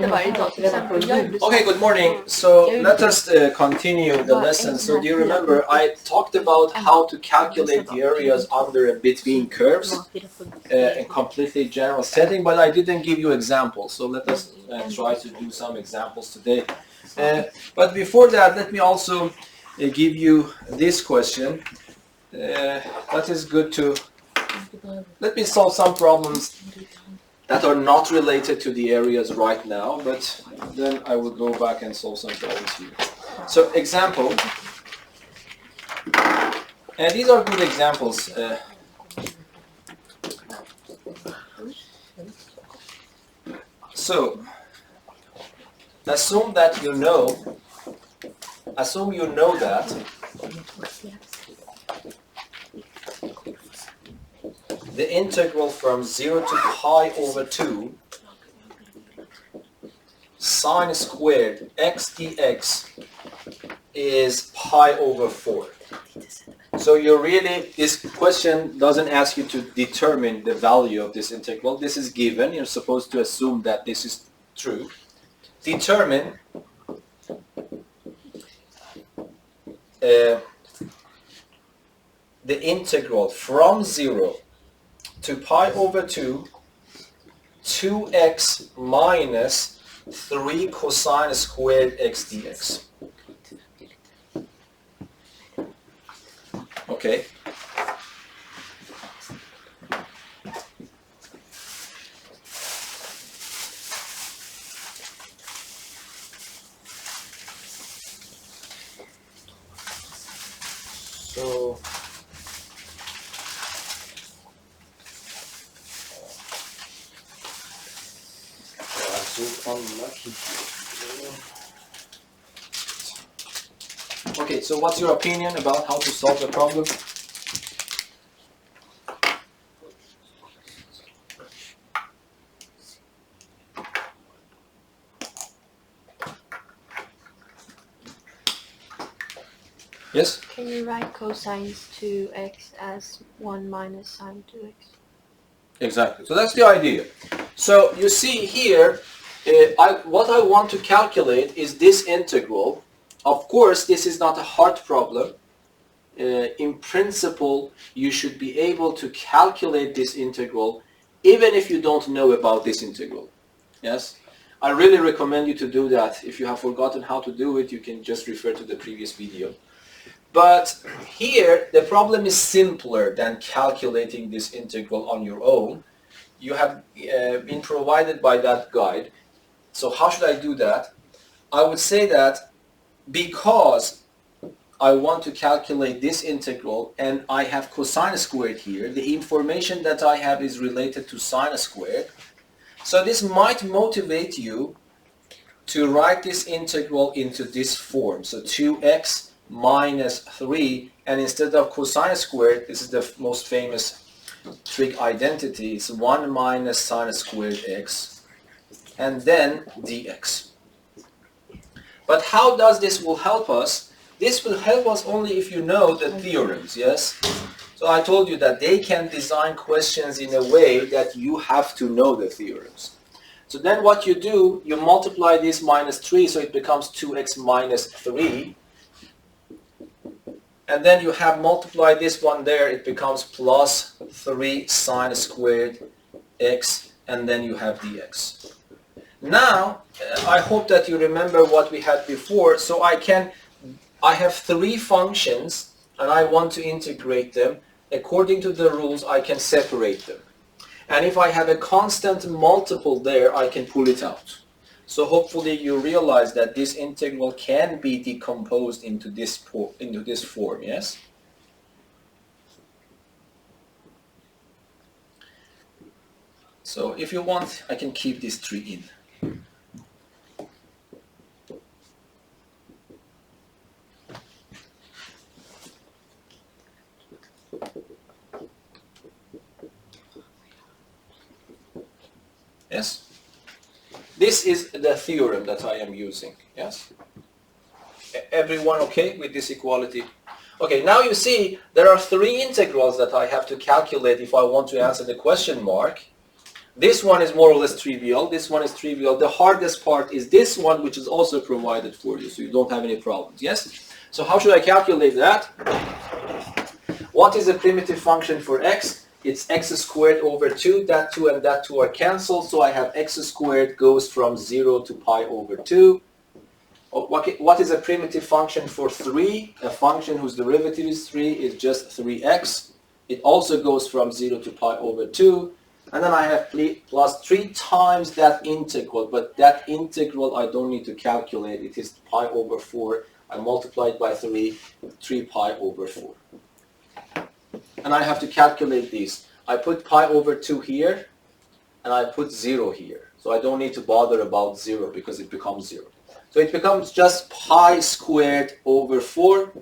Okay, good morning. So let us continue the lesson. So do you remember I talked about how to calculate the areas under and between curves in completely general setting, but I didn't give you examples. So let us try to do some examples today. But before that, let me also give you this question. That is good to... Let me solve some problems that are not related to the areas right now, but then I will go back and solve some problems here. So example, and these are good examples. So assume you know that the integral from 0 to pi over 2 sine squared x dx is pi over 4. So this question doesn't ask you to determine the value of this integral. This is given. You're supposed to assume that this is true. Determine the integral from 0 to pi over 2, 2x minus 3 cosine squared x dx. Okay. So unlucky. Okay, so what's your opinion about how to solve the problem? Yes? Can you write cosine 2x as 1 minus sine 2x? Exactly. So that's the idea. So you see here, what I want to calculate is this integral. Of course, this is not a hard problem. In principle, you should be able to calculate this integral even if you don't know about this integral. Yes? I really recommend you to do that. If you have forgotten how to do it, you can just refer to the previous video. But here, the problem is simpler than calculating this integral on your own. You have been provided by that guide. So how should I do that? I would say that because I want to calculate this integral and I have cosine squared here, the information that I have is related to sine squared. So this might motivate you to write this integral into this form. So 2x minus 3, and instead of cosine squared, this is the most famous trig identity, it's 1 minus sine squared x, and then dx. But how does this will help us? This will help us only if you know the theorems, yes? So I told you that they can design questions in a way that you have to know the theorems. So then what you do, you multiply this minus 3, so it becomes 2x minus 3. And then you have multiplied this one there, it becomes plus 3 sine squared x, and then you have dx. Now, I hope that you remember what we had before. So I have 3 functions, and I want to integrate them. According to the rules, I can separate them. And if I have a constant multiple there, I can pull it out. So hopefully you realize that this integral can be decomposed into this form, yes? So if you want, I can keep this 3 in. Yes? This is the theorem that I am using, yes? Everyone okay with this equality? Okay, now you see there are 3 integrals that I have to calculate if I want to answer the question mark. This one is more or less trivial. This one is trivial. The hardest part is this one, which is also provided for you, so you don't have any problems. Yes? So how should I calculate that? What is the primitive function for x? It's x squared over 2. That 2 and that 2 are cancelled, so I have x squared goes from 0 to pi over 2. What is a primitive function for 3? A function whose derivative is 3 is just 3x. It also goes from 0 to pi over 2. And then I have plus 3 times that integral, but that integral I don't need to calculate. It is pi over 4. I multiply it by 3 pi over 4. And I have to calculate these. I put pi over 2 here, and I put 0 here. So I don't need to bother about 0 because it becomes 0. So it becomes just pi squared over 4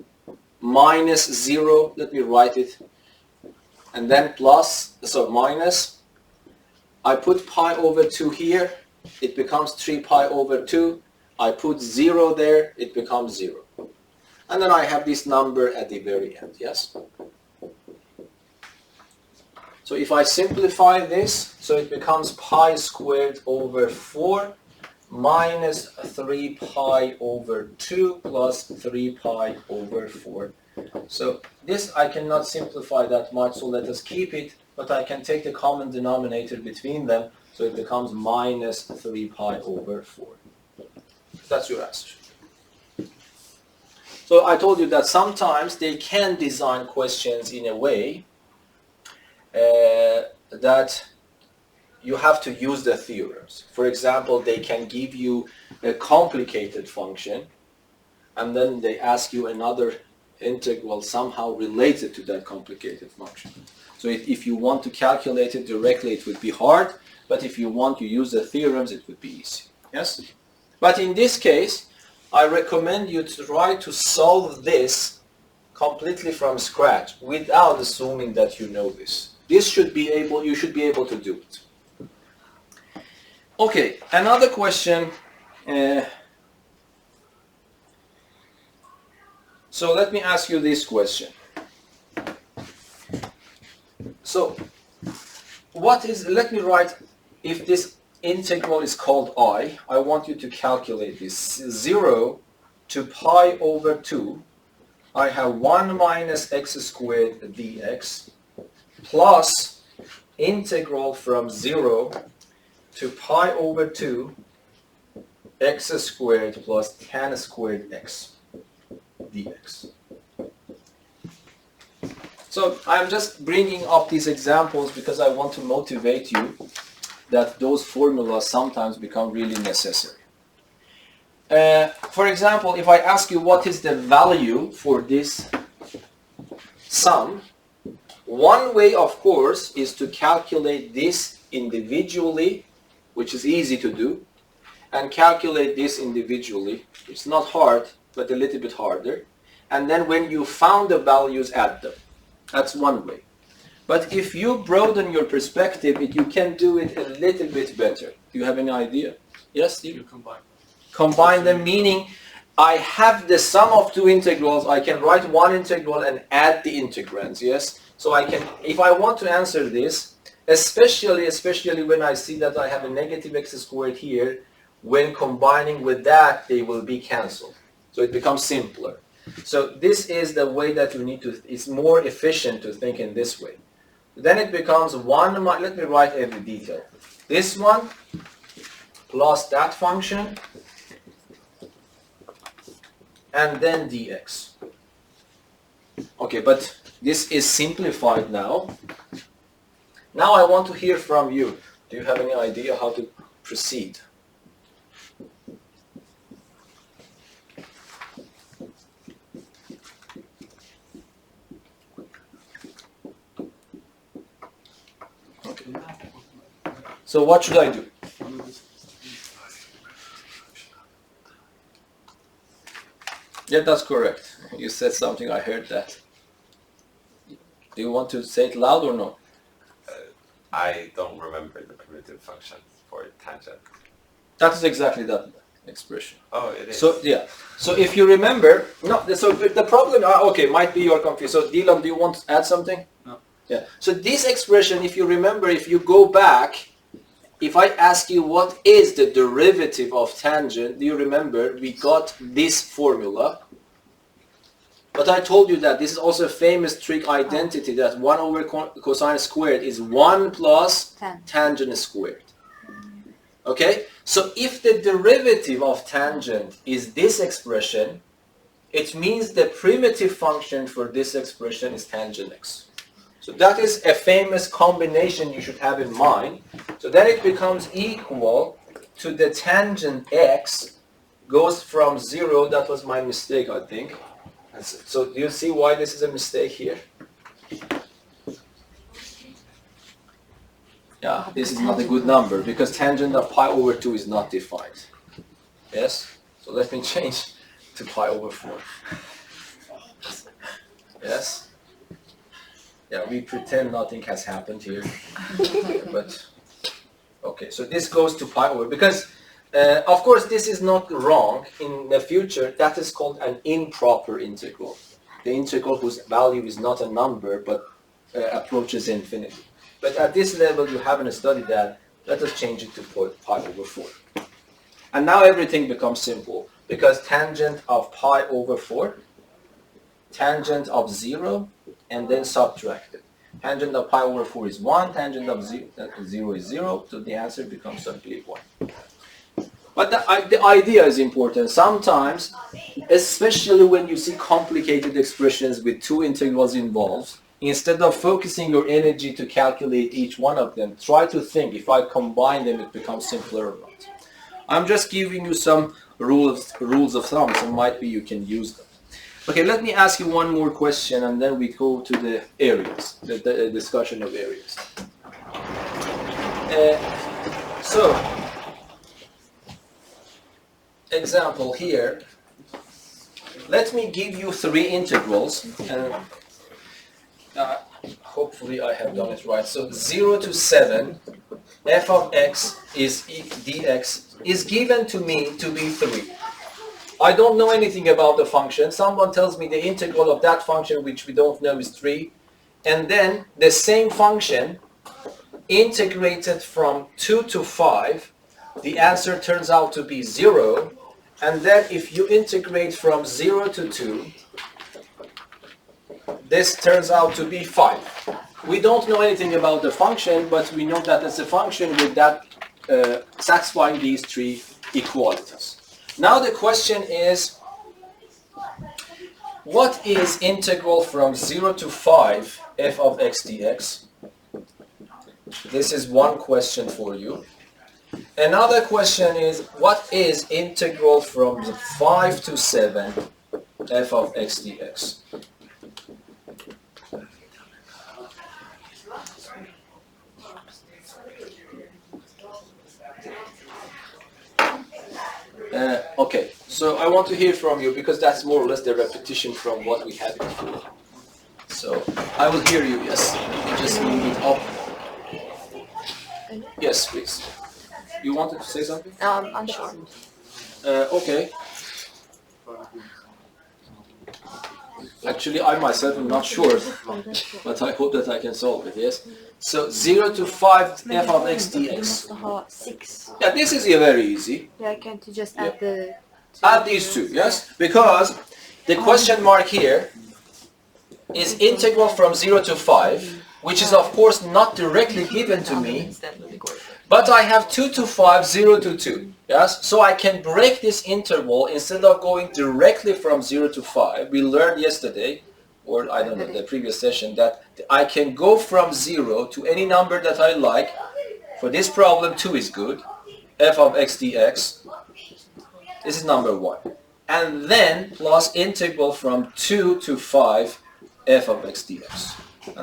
minus 0. Let me write it. And then plus, so minus. I put pi over 2 here. It becomes 3 pi over 2. I put 0 there. It becomes 0. And then I have this number at the very end. Yes? So if I simplify this, so it becomes pi squared over 4 minus 3 pi over 2 plus 3 pi over 4. So this I cannot simplify that much, so let us keep it, but I can take the common denominator between them, so it becomes minus 3 pi over 4. That's your answer. So I told you that sometimes they can design questions in a way that you have to use the theorems. For example, they can give you a complicated function, and then they ask you another integral somehow related to that complicated function. So if you want to calculate it directly, it would be hard, but if you want to use the theorems, it would be easy. Yes? But in this case, I recommend you to try to solve this completely from scratch without assuming that you know this. You should be able to do it. Okay, another question. So let me ask you this question. So let me write, if this integral is called I want you to calculate this. 0 to pi over 2, I have 1 minus x squared dx plus integral from 0 to pi over 2 x squared plus tan squared x dx. So I'm just bringing up these examples because I want to motivate you that those formulas sometimes become really necessary. For example, if I ask you what is the value for this sum, one way, of course, is to calculate this individually, which is easy to do, and calculate this individually. It's not hard, but a little bit harder. And then when you found the values, add them. That's one way. But if you broaden your perspective, you can do it a little bit better. Do you have any idea? Yes, Steve? You combine. Combine them, meaning I have the sum of two integrals. I can write one integral and add the integrands, yes? So I can, if I want to answer this, especially when I see that I have a negative x squared here, when combining with that, they will be cancelled. So it becomes simpler. So this is the way that you need to, it's more efficient to think in this way. Then it becomes 1, let me write every detail. This one plus that function, and then dx. Okay, but this is simplified now. Now I want to hear from you. Do you have any idea how to proceed? Okay. So what should I do? Yeah, that's correct. You said something, I heard that. Do you want to say it loud or no? I don't remember the primitive function for tangent. That is exactly that expression. Oh, it is. So, yeah. So if you remember, no, so the problem, okay, might be you're confused. So Dylan, do you want to add something? No. Yeah. So this expression, if you remember, if you go back if I ask you what is the derivative of tangent, do you remember we got this formula? But I told you that this is also a famous trig identity that 1 over cosine squared is 1 plus tangent squared. Okay? So if the derivative of tangent is this expression, it means the primitive function for this expression is tangent x. So that is a famous combination you should have in mind. So then it becomes equal to the tangent x goes from 0, that was my mistake I think. So do you see why this is a mistake here? Yeah, this is not a good number because tangent of pi over 2 is not defined. Yes? So let me change to pi over 4. Yes? Yeah, we pretend nothing has happened here. But, okay, so this goes to pi over, because of course this is not wrong in the future. That is called an improper integral. The integral whose value is not a number but approaches infinity. But at this level you haven't studied that. Let us change it to pi over 4. And now everything becomes simple, because tangent of pi over 4, tangent of 0, and then subtract it. Tangent of pi over 4 is 1, tangent of 0 is 0, so the answer becomes simply 1. But the idea is important. Sometimes, especially when you see complicated expressions with two integrals involved, instead of focusing your energy to calculate each one of them, try to think, if I combine them, it becomes simpler or not. I'm just giving you some rules of thumb, so might be you can use them. Okay, let me ask you one more question, and then we go to the areas, the discussion of areas. Example here. Let me give you 3 integrals, and hopefully I have done it right. So 0 to 7, f of x is dx is given to me to be 3. I don't know anything about the function. Someone tells me the integral of that function, which we don't know, is 3. And then the same function integrated from 2 to 5, the answer turns out to be 0. And then if you integrate from 0 to 2, this turns out to be 5. We don't know anything about the function, but we know that it's a function with that satisfying these 3 equalities. Now the question is, what is integral from 0 to 5 f of x dx? This is one question for you. Another question is, what is integral from 5 to 7 f of x dx? Okay, so I want to hear from you, because that's more or less the repetition from what we had before. So I will hear you, yes. You just move it up. Yes, please. You wanted to say something? Unsure. Okay. Actually, I myself am not sure, but I hope that I can solve it, yes? So 0 to 5 f of x dx. 6. Yeah, this is very easy. Yeah, can't you just add the... Add these two, yes? Because the question mark here is integral from 0 to 5, which is of course not directly given to me, but I have 2 to 5, 0 to 2, yes? So I can break this interval instead of going directly from 0 to 5. We learned yesterday, or I don't know, the previous session, that I can go from 0 to any number that I like. For this problem, 2 is good. F of x dx. This is number 1. And then plus integral from 2 to 5 f of x dx.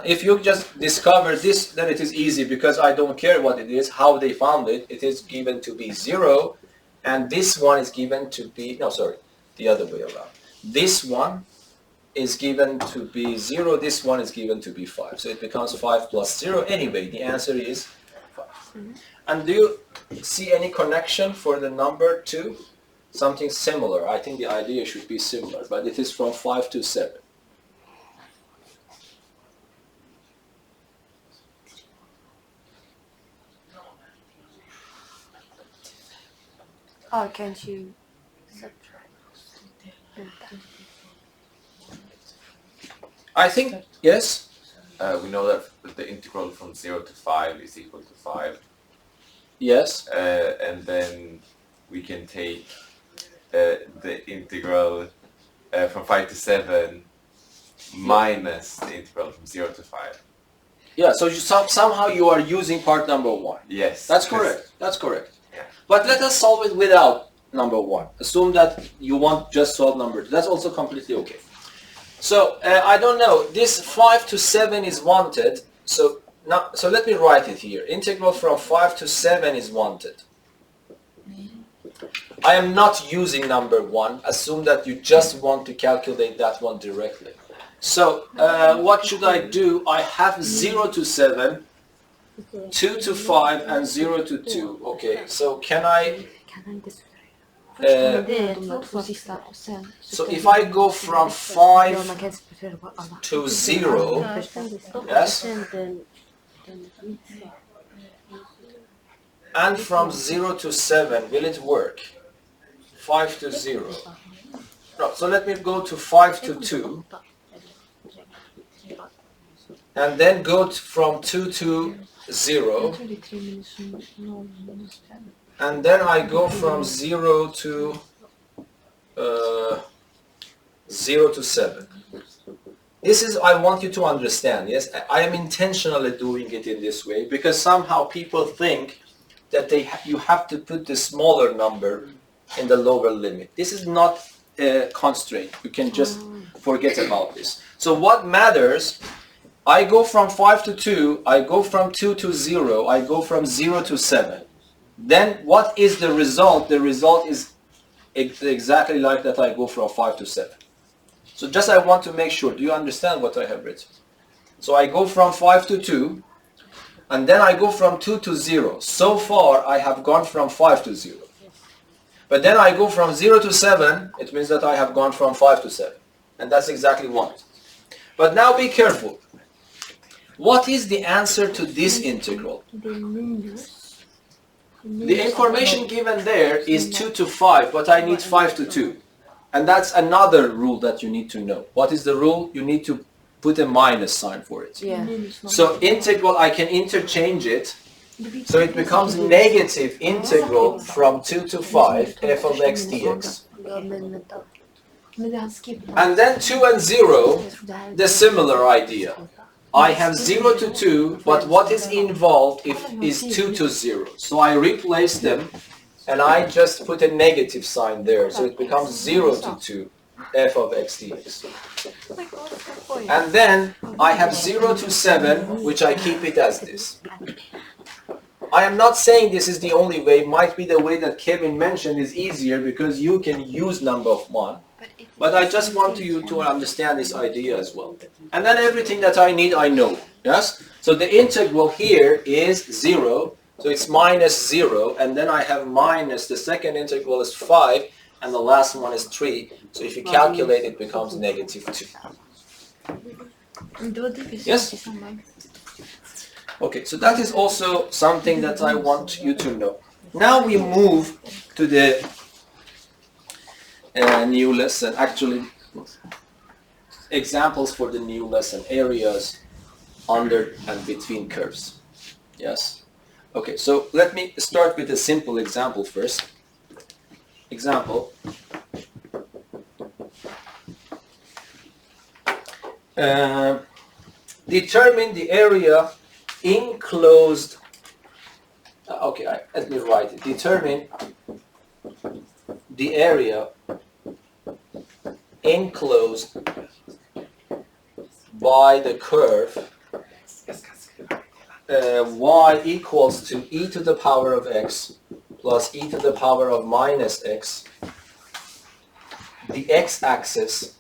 If you just discover this, then it is easy, because I don't care what it is, how they found it. It is given to be 0, and this one is given to be, no, sorry, the other way around. This one is given to be 0, this one is given to be 5. So it becomes 5 plus 0. Anyway, the answer is 5. And do you see any connection for the number 2? Something similar. I think the idea should be similar, but it is from 5 to 7. Oh, can't you subtract that? I think, yes? We know that the integral from 0 to 5 is equal to 5. Yes. And then we can take the integral from 5 to 7 minus the integral from 0 to 5. Yeah, so somehow you are using part number 1. Yes. That's correct. That's correct. Yeah. But let us solve it without number 1. Assume that you want just solve number 2. That's also completely okay. So I don't know. This 5 to 7 is wanted. So let me write it here. Integral from 5 to 7 is wanted. I am not using number 1. Assume that you just want to calculate that one directly. So what should I do? I have 0 to 7, 2 to 5, and 0 to 2. Okay, so can I... so if I go from 5 to 0, yes, and from 0 to 7, will it work? 5 to 0. No, so let me go to 5 to 2, and then go from 2 to 0, and then I go from 0 to 0 to 7. This is, I want you to understand, yes, I am intentionally doing it in this way because somehow people think that you have to put the smaller number in the lower limit. This is not a constraint. You can just forget about this. So what matters, I go from 5 to 2, I go from 2 to 0, I go from 0 to 7. Then what is the result? The result is exactly like that. I go from 5 to 7. So just I want to make sure, do you understand what I have written? So I go from 5 to 2, and then I go from 2 to 0. So far I have gone from 5 to 0. But then I go from 0 to 7, it means that I have gone from 5 to 7. And that's exactly 1. But now be careful. What is the answer to this integral? The information given there is 2 to 5, but I need 5 to 2. And that's another rule that you need to know. What is the rule? You need to put a minus sign for it. Yeah. So integral, I can interchange it. So it becomes negative integral from 2 to 5 f of x dx. And then 2 and 0, the similar idea. I have 0 to 2, but what is involved is 2 to 0. So I replace them, and I just put a negative sign there. So it becomes 0 to 2, f of x dx. And then I have 0 to 7, which I keep it as this. I am not saying this is the only way. Might be the way that Kevin mentioned is easier because you can use number of 1. But I just want you to understand this idea as well. And then everything that I need, I know. Yes? So the integral here is 0. So it's minus 0. And then I have minus, the second integral is 5. And the last one is 3. So if you calculate, it becomes negative 2. Yes? Okay, so that is also something that I want you to know. Now we move to the new lesson. Actually, examples for the new lesson. Areas under and between curves. Yes? Okay, so let me start with a simple example first. Example. Determine the area enclosed. Let me write it. Determine the area enclosed by the curve y equals to e to the power of x plus e to the power of minus x. The x-axis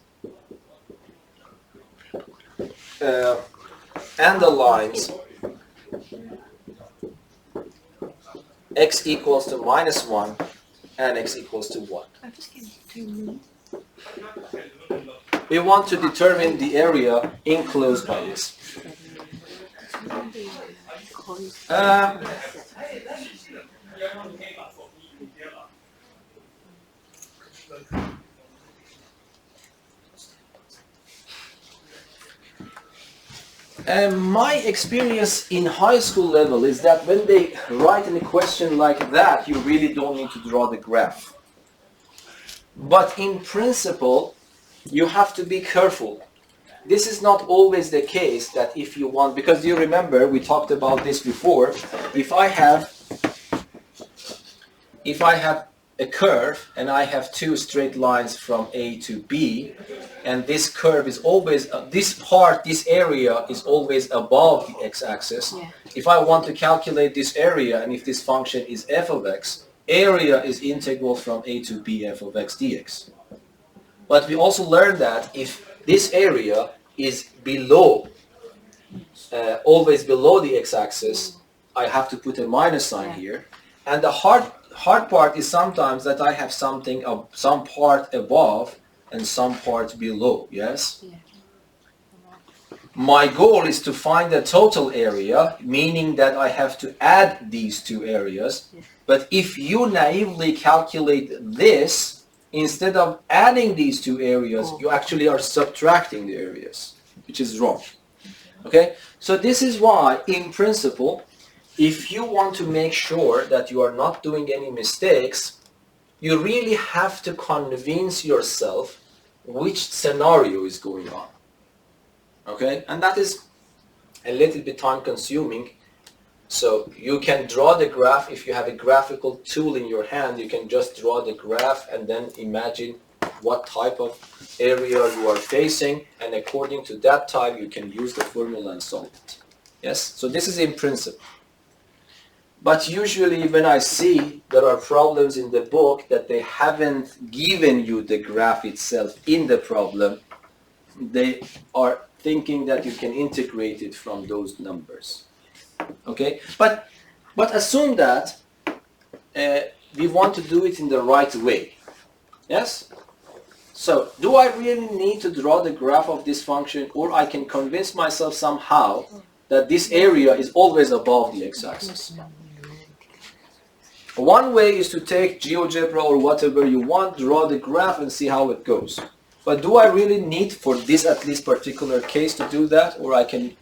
and the lines x equals to minus 1 and x equals to 1. We want to determine the area enclosed by this. My experience in high school level is that when they write in a question like that, you really don't need to draw the graph. But in principle, you have to be careful. This is not always the case that if you want, because you remember we talked about this before, if I have a curve and I have two straight lines from A to B, and this curve is always, this area is always above the x-axis. Yeah. If I want to calculate this area, and if this function is f of x, area is integral from A to B f of x dx. But we also learned that if this area is below, always below the x-axis, I have to put a minus sign here. And the hard part is sometimes that I have something of some part above and some part below. Yes. Yeah. My goal is to find the total area, meaning that I have to add these two areas. Yeah. But if you naively calculate this, instead of adding these two areas, you actually are subtracting the areas, which is wrong. Okay? So this is why, in principle, if you want to make sure that you are not doing any mistakes, you really have to convince yourself which scenario is going on. Okay? And that is a little bit time consuming. So you can draw the graph. If you have a graphical tool in your hand, you can just draw the graph and then imagine what type of area you are facing, and according to that type you can use the formula and solve it. Yes? So this is in principle. But usually when I see there are problems in the book that they haven't given you the graph itself in the problem, they are thinking that you can integrate it from those numbers. Okay? But assume that we want to do it in the right way. Yes? So, do I really need to draw the graph of this function, or I can convince myself somehow that this area is always above the x-axis? One way is to take GeoGebra or whatever you want, draw the graph and see how it goes. But do I really need, for this at least particular case, to do that? Or I can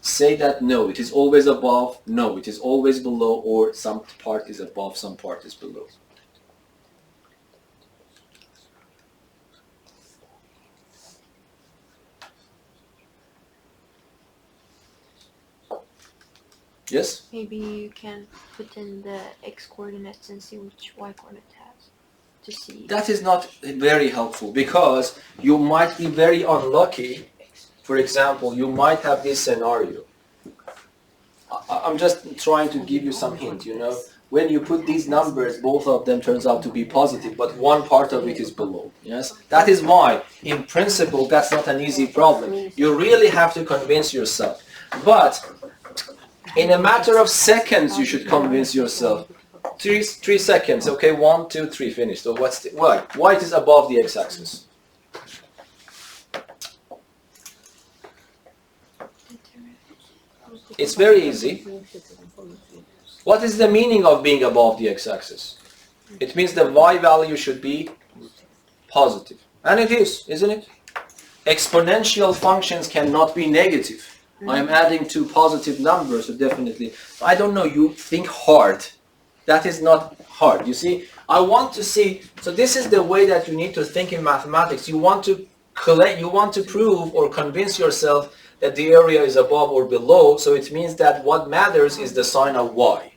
say that no, it is always above, no, it is always below, or some part is above, some part is below. Yes? Maybe you can put in the x coordinates and see which y coordinate it has to see. That is not very helpful, because you might be very unlucky. For example, you might have this scenario. I'm just trying to give you some hint, you know. When you put these numbers, both of them turns out to be positive, but one part of it is below. Yes? That is why, in principle, that's not an easy problem. You really have to convince yourself. But in a matter of seconds, you should convince yourself. 3 seconds, okay, 1, 2, 3, finished. So what's the, why? Why it is above the x-axis? It's very easy. What is the meaning of being above the x-axis? It means the y value should be positive. And it is, isn't it? Exponential functions cannot be negative. I am adding two positive numbers, so definitely. I don't know, you think hard. That is not hard. You see, I want to see, so this is the way that you need to think in mathematics. You want to collect, you want to prove or convince yourself that the area is above or below, so it means that what matters is the sign of y.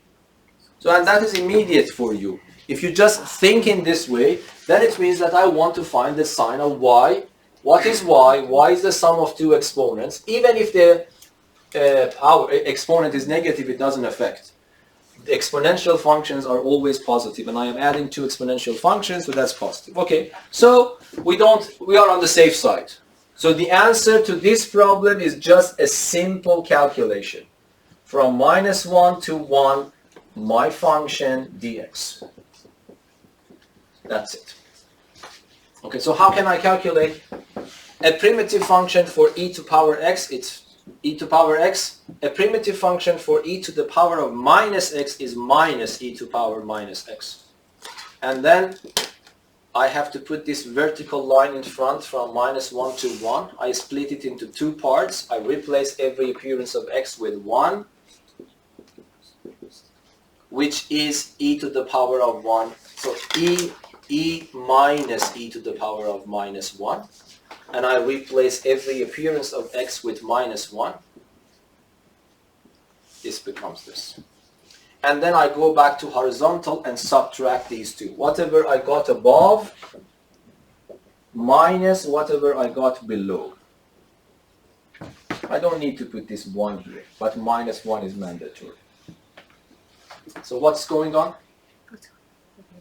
So, and that is immediate for you. If you just think in this way, then it means that I want to find the sign of y. What is y? Y is the sum of two exponents. Even if the power exponent is negative, it doesn't affect. The exponential functions are always positive, and I am adding two exponential functions, so that's positive. Okay, so we are on the safe side. So the answer to this problem is just a simple calculation. From -1 to 1, my function dx. That's it. Okay, so how can I calculate a primitive function for e to power x? It's e to power x. A primitive function for e to the power of minus x is minus e to power minus x. And then I have to put this vertical line in front from -1 to 1. I split it into two parts. I replace every appearance of x with 1, which is e to the power of 1. So e minus e to the power of -1. And I replace every appearance of x with -1. This becomes this. And then I go back to horizontal and subtract these two. Whatever I got above minus whatever I got below. I don't need to put this 1 here, but -1 is mandatory. So what's going on?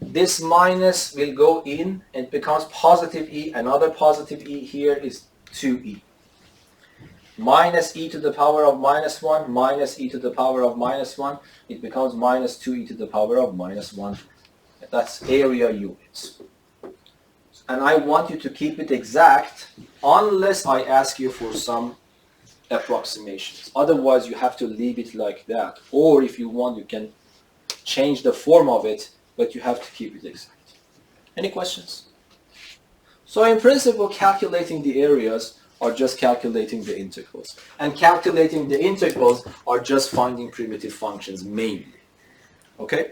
This minus will go in and becomes positive e. Another positive e here is 2e. Minus e to the power of -1 minus e to the power of -1, it becomes minus 2e to the power of -1. That's area units. And I want you to keep it exact unless I ask you for some approximations. Otherwise you have to leave it like that. Or if you want, you can change the form of it, but you have to keep it exact. Any questions? So in principle, calculating the areas are just calculating the integrals. And calculating the integrals are just finding primitive functions mainly. Okay?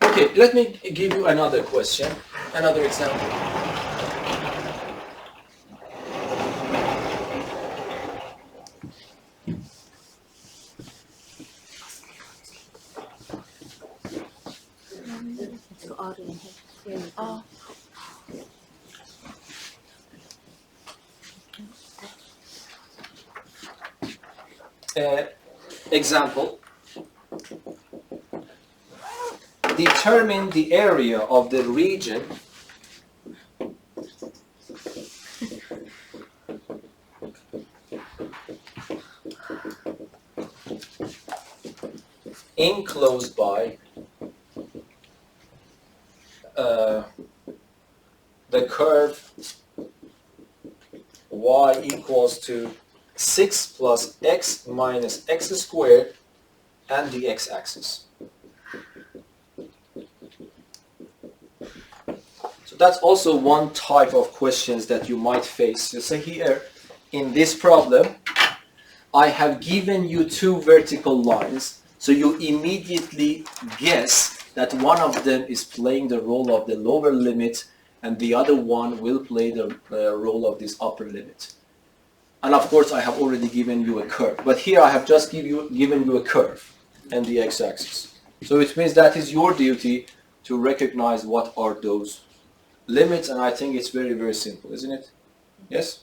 Okay, let me give you another question, another example. Oh. Example. Determine the area of the region enclosed by the curve y equals to 6 plus x minus x squared and the x-axis. So that's also one type of questions that you might face. You say here, in this problem, I have given you two vertical lines, so you immediately guess that one of them is playing the role of the lower limit and the other one will play the role of this upper limit. And of course I have already given you a curve, but here I have just given you a curve and the x-axis. So it means that is your duty to recognize what are those limits, and I think it's very, very simple, isn't it? Yes?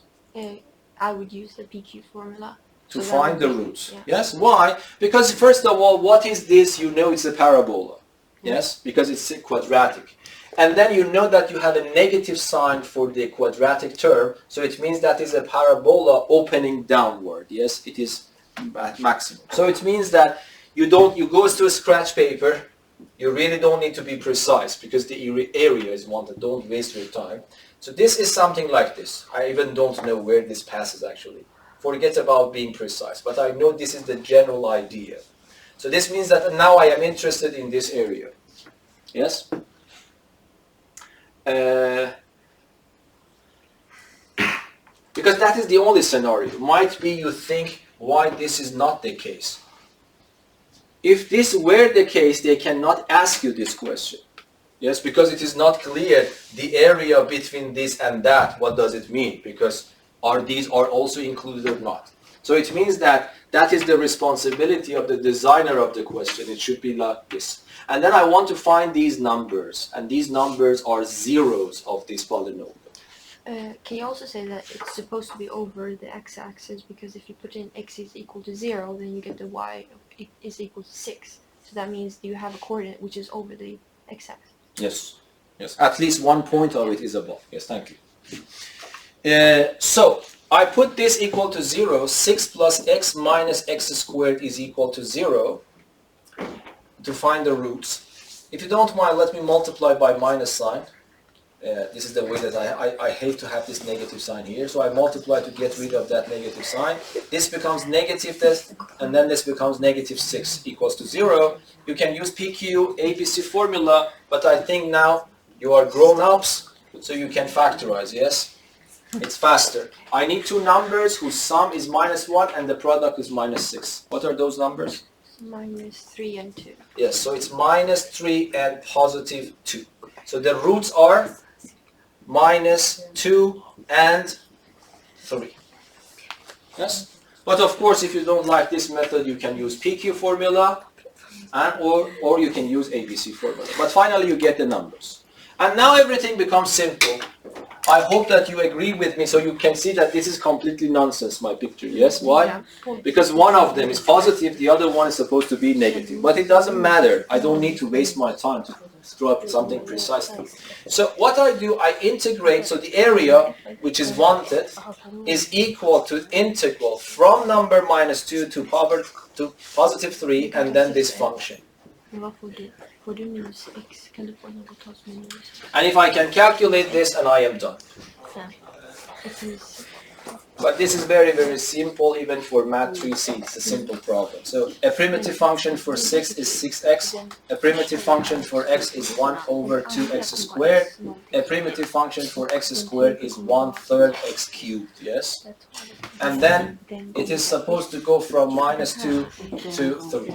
I would use the PQ formula. To So find the that would be- roots. yeah. Yes? Why? Because first of all, what is this? You know it's a parabola. Yes? Because it's quadratic. And then you know that you have a negative sign for the quadratic term, so it means that is a parabola opening downward. Yes? It is at maximum. So it means that you go to a scratch paper, you really don't need to be precise because the area is wanted. Don't waste your time. So this is something like this. I even don't know where this passes actually. Forget about being precise, but I know this is the general idea. So this means that now I am interested in this area. Yes? Because that is the only scenario. Might be you think why this is not the case. If this were the case, they cannot ask you this question. Yes, because it is not clear the area between this and that, what does it mean? Because these are also included or not. So it means that is the responsibility of the designer of the question. It should be like this. And then I want to find these numbers, and these numbers are zeros of this polynomial. Can you also say that it's supposed to be over the x-axis, because if you put in x is equal to 0, then you get the y is equal to 6. So that means you have a coordinate which is over the x-axis. Yes, yes. At least one point of it is above. Yes, thank you. So I put this equal to 0. 6 plus x minus x squared is equal to 0 to find the roots. If you don't mind, let me multiply by minus sign. This is the way that I hate to have this negative sign here. So I multiply to get rid of that negative sign. This becomes negative this, and then this becomes negative 6 equals to 0. You can use PQ, ABC formula, but I think now you are grown-ups, so you can factorize, yes? It's faster. I need two numbers whose sum is -1 and the product is -6. What are those numbers? -3 and 2. Yes, so it's -3 and +2. So the roots are -2 and 3. Yes? But of course, if you don't like this method, you can use PQ formula and or you can use ABC formula. But finally, you get the numbers. And now everything becomes simple. I hope that you agree with me, so you can see that this is completely nonsense, my picture. Yes? Why? Because one of them is positive, the other one is supposed to be negative. But it doesn't matter. I don't need to waste my time to draw up something precisely. So what I do, I integrate, so the area which is wanted is equal to integral from number -2 to +3 and then this function. And if I can calculate this, and I am done. But this is very, very simple even for Math 3C. It's a simple problem. So a primitive function for 6 is 6x. A primitive function for x is 1 over 2x squared. A primitive function for x squared is 1/3 x cubed. Yes? And then it is supposed to go from -2 to 3.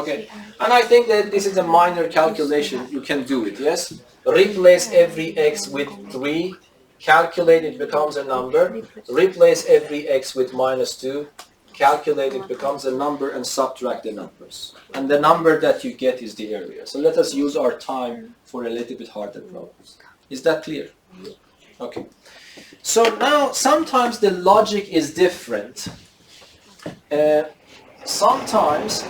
Okay, and I think that this is a minor calculation. You can do it, yes? Replace every x with 3, calculate it becomes a number. Replace every x with -2, calculate it becomes a number, and subtract the numbers. And the number that you get is the area. So let us use our time for a little bit harder problems. Is that clear? Okay. So now sometimes the logic is different. Sometimes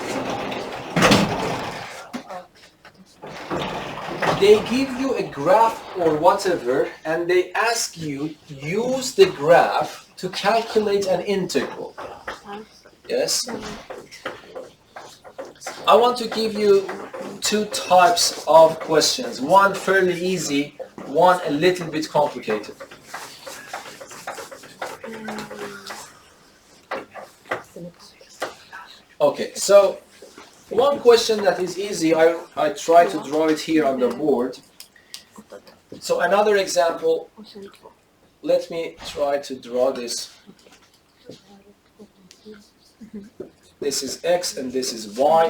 they give you a graph or whatever, and they ask you use the graph to calculate an integral. Yes? I want to give you two types of questions. One fairly easy, one a little bit complicated. Okay, so one question that is easy, I try to draw it here on the board. So another example, let me try to draw this. This is x and this is y.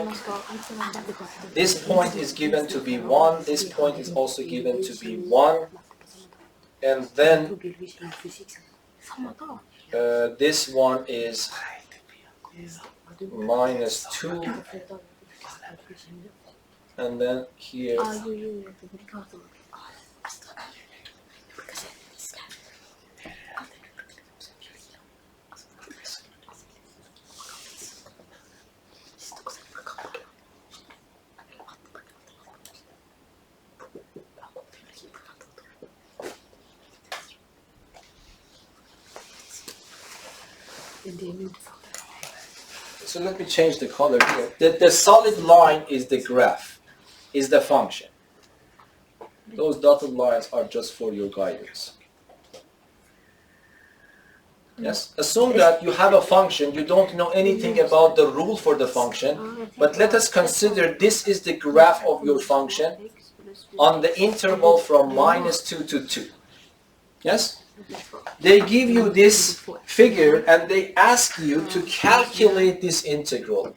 This point is given to be 1, this point is also given to be 1. And then this one is -2, and then here so let me change the color here. The solid line is the graph, is the function. Those dotted lines are just for your guidance. Yes? Assume that you have a function, you don't know anything about the rule for the function, but let us consider this is the graph of your function on the interval from -2 to 2. Yes? They give you this figure and they ask you to calculate this integral.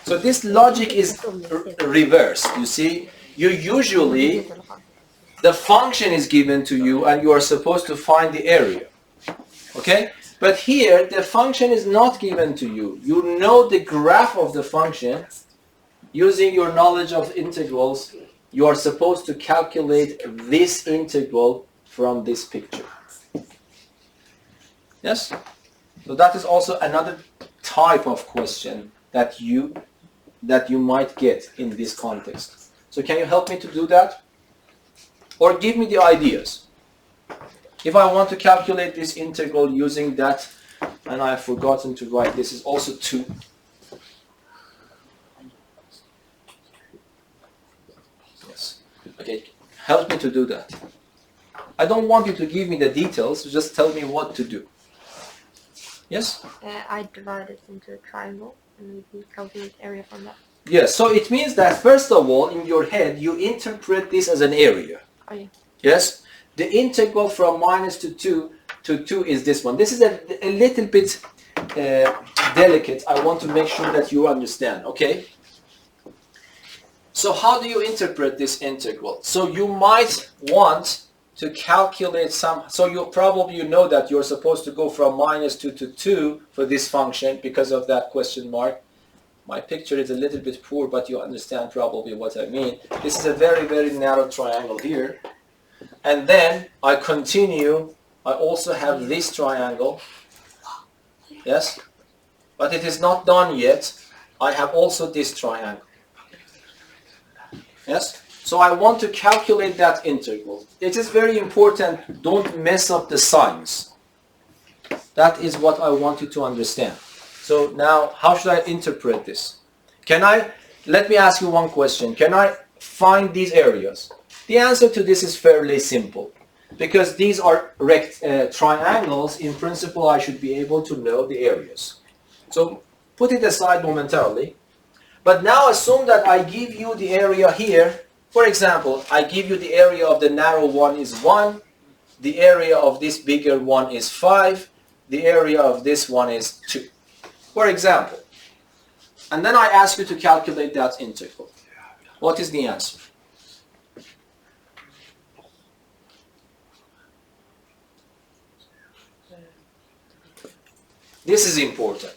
So this logic is reversed. You see, you usually, the function is given to you and you are supposed to find the area. Okay? But here, the function is not given to you. You know the graph of the function. Using your knowledge of integrals, you are supposed to calculate this integral from this picture. Yes? So that is also another type of question that you might get in this context. So can you help me to do that? Or give me the ideas. If I want to calculate this integral using that, and I have forgotten to write, this is also 2. Yes. Okay, help me to do that. I don't want you to give me the details, just tell me what to do. Yes? I divide it into a triangle and we calculate area from that. Yes, so it means that first of all, in your head, you interpret this as an area. Oh, yeah. Yes? The integral from minus to 2 is this one. This is a little bit delicate. I want to make sure that you understand, okay? So how do you interpret this integral? So you might want to calculate some, so you probably know that you're supposed to go from minus 2 to 2 for this function because of that question mark. My picture is a little bit poor, but you understand probably what I mean. This is a very, very narrow triangle here. And then I continue, I also have this triangle. Yes? But it is not done yet. I have also this triangle. Yes? So I want to calculate that integral. It is very important, don't mess up the signs. That is what I want you to understand. So now, how should I interpret this? Let me ask you one question. Can I find these areas? The answer to this is fairly simple. Because these are triangles, in principle I should be able to know the areas. So put it aside momentarily. But now assume that I give you the area here. For example, I give you the area of the narrow one is 1. The area of this bigger one is 5. The area of this one is 2. For example. And then I ask you to calculate that integral. What is the answer? This is important.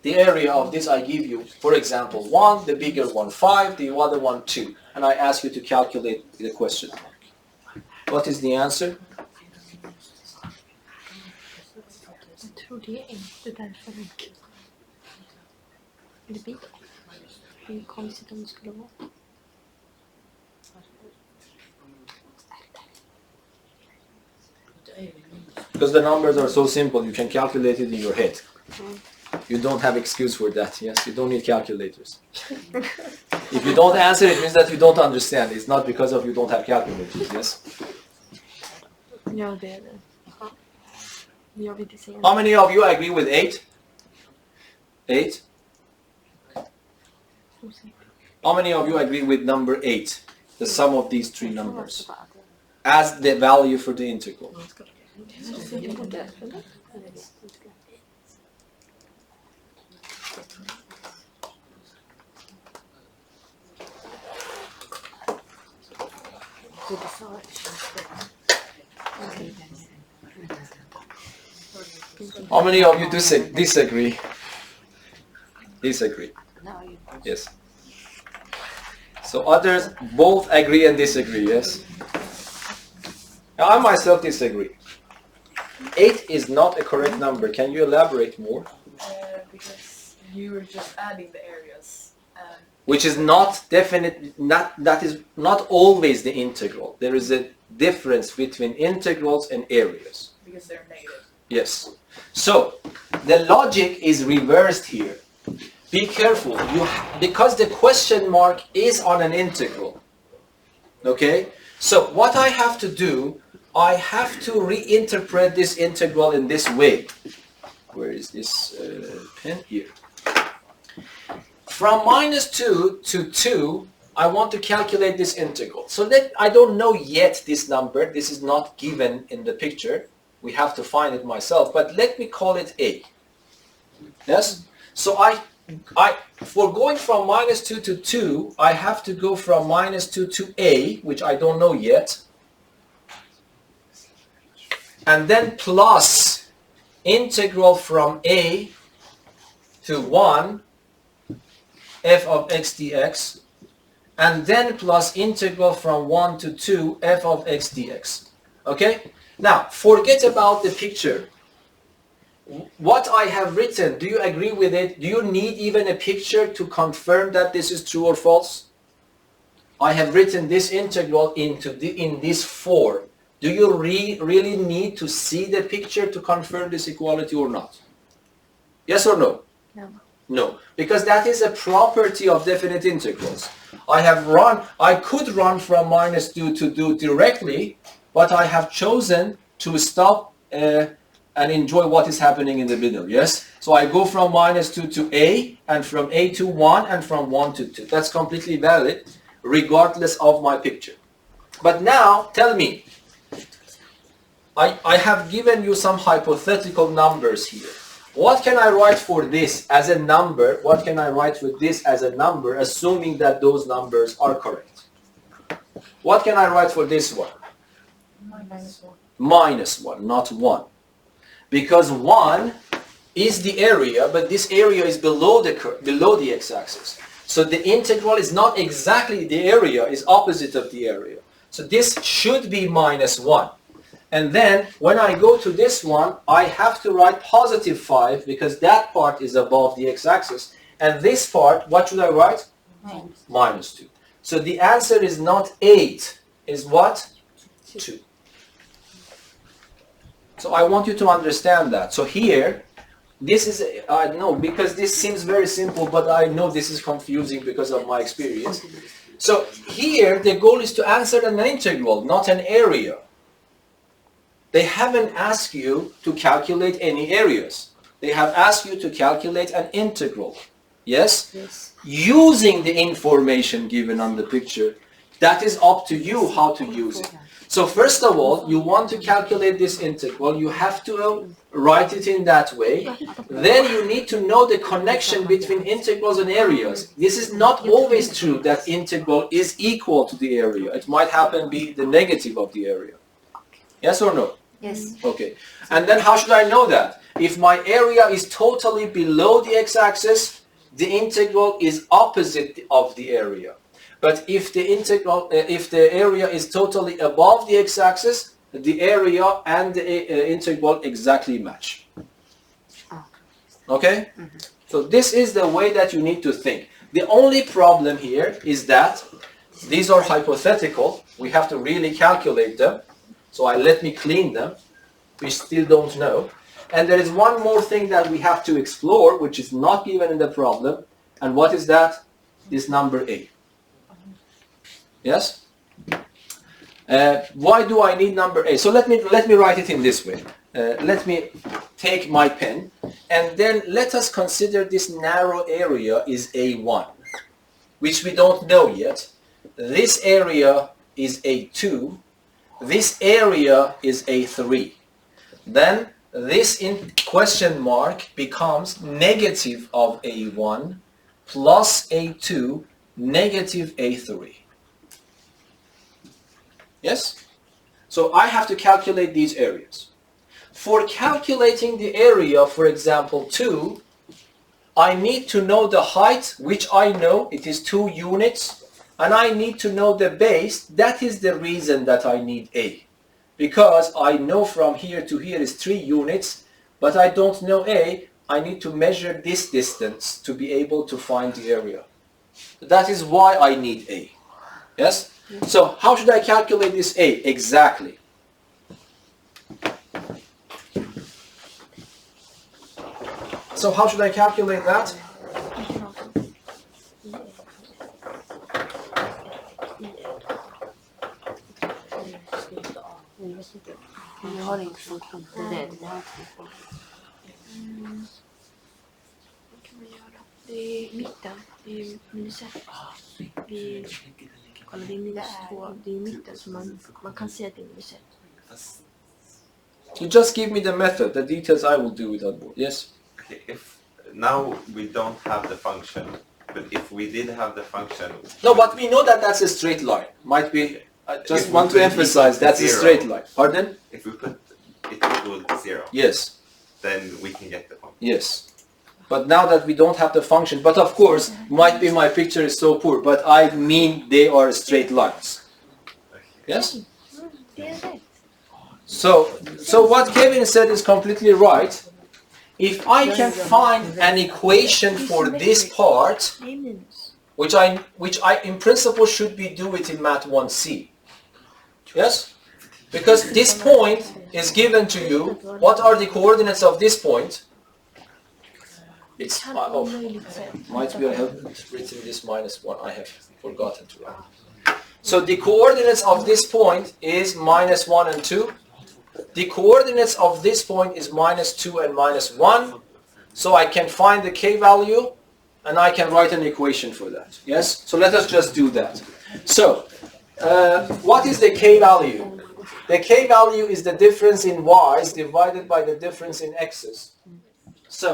The area of this I give you, for example, 1, the bigger one 5, the other one 2. And I ask you to calculate the question mark. What is the answer? Jag tror det är inte därför det blir hur konstigt om det skulle vara. Because the numbers are so simple, you can calculate it in your head. You don't have excuse for that, yes? You don't need calculators. If you don't answer, it means that you don't understand. It's not because of you don't have calculators, yes? Ja, det är det. Jag vill inte säga How many of you agree with 8? 8? How many of you agree with number 8? The sum of these three numbers. As the value for the integral. How many of you disagree? Disagree. Yes. So others both agree and disagree, yes? Now I myself disagree. 8 is not a correct number. Can you elaborate more? Because you were just adding the areas. Which is not definite, that is not always the integral. There is a difference between integrals and areas. Because they're negative. Yes. So the logic is reversed here. Be careful, because the question mark is on an integral. Okay? So what I have to do, I have to reinterpret this integral in this way. Where is this pen? Here. From minus 2 to 2, I want to calculate this integral. So I don't know yet this number. This is not given in the picture. We have to find it myself. But let me call it A. Yes? So for going from minus 2 to 2, I have to go from minus 2 to A, which I don't know yet. And then plus integral from A to 1 f of x dx, and then plus integral from 1 to 2 f of x dx. Okay? Now, forget about the picture. What I have written, do you agree with it? Do you need even a picture to confirm that this is true or false? I have written this integral in this form. Do you really need to see the picture to confirm this equality or not? Yes or no? No. No, because that is a property of definite integrals. I could run from -2 to do directly, but I have chosen to stop and enjoy what is happening in the middle, yes? So I go from -2 to a, and from a to 1, and from 1 to 2. That's completely valid, regardless of my picture. But now, tell me, I have given you some hypothetical numbers here. What can I write for this as a number? What can I write for this as a number, assuming that those numbers are correct? What can I write for this one? -1, not 1. Because 1 is the area, but this area is below the x-axis. So the integral is not exactly the area, it's opposite of the area. So this should be -1. And then when I go to this one, I have to write +5 because that part is above the x-axis. And this part, what should I write? -2. So the answer is not 8, is what? 2. So I want you to understand that. So here, this is, I know, because this seems very simple, but I know this is confusing because of my experience. So here, the goal is to answer an integral, not an area. They haven't asked you to calculate any areas. They have asked you to calculate an integral. Yes? Yes. Using the information given on the picture. That is up to you how to use it. So first of all, you want to calculate this integral, you have to write it in that way. Then you need to know the connection between integrals and areas. This is not always true that integral is equal to the area. It might happen be the negative of the area. Yes or no? Yes. Okay. And then how should I know that? If my area is totally below the x-axis, the integral is opposite of the area. But if the area is totally above the x-axis, the area and the integral exactly match. Okay? So this is the way that you need to think. The only problem here is that these are hypothetical. We have to really calculate them. So let me clean them. We still don't know. And there is one more thing that we have to explore, which is not given in the problem. And what is that? This number A. Yes? Why do I need number A? So let me write it in this way. Let me take my pen, and then let us consider this narrow area is A1, which we don't know yet. This area is A2. This area is A3. Then this in question mark becomes negative of A1 plus A2 negative A3. Yes? So I have to calculate these areas. For calculating the area, for example, 2, I need to know the height, which I know it is 2 units, and I need to know the base. That is the reason that I need A. Because I know from here to here is 3 units, but I don't know A. I need to measure this distance to be able to find the area. That is why I need A. Yes? So how should I calculate this A exactly? So how should I calculate that? Jag har inte så rädd. Vad kan man göra? Det är mitten. Det är minus 1. Kolla, det är minus 2. Det är mitten, så man kan se att det är minus 1. You just give me the method. The details I will do without more. Yes? Okay, if now we don't have the function, but if we did have the function... No, but we know that that's a straight line. Might be... I just want to emphasize that's a straight line. Pardon? If we put it equal to 0, Yes. then we can get the function. Yes. But now that we don't have the function, but of course, might be my picture is so poor, but I mean they are straight lines. Yes? Det är rätt. So what Kevin said is completely right. If I can find an equation for this part, Det är minus. which I in principle should be do it in Math 1C. Yes? Because this point is given to you. What are the coordinates of this point? It's might be I have written this -1. I have forgotten to write. So the coordinates of this point is -1 and 2. The coordinates of this point is -2 and -1. So I can find the k value and I can write an equation for that. Yes? So let us just do that. So what is the k value? The k value is the difference in y's divided by the difference in x's. So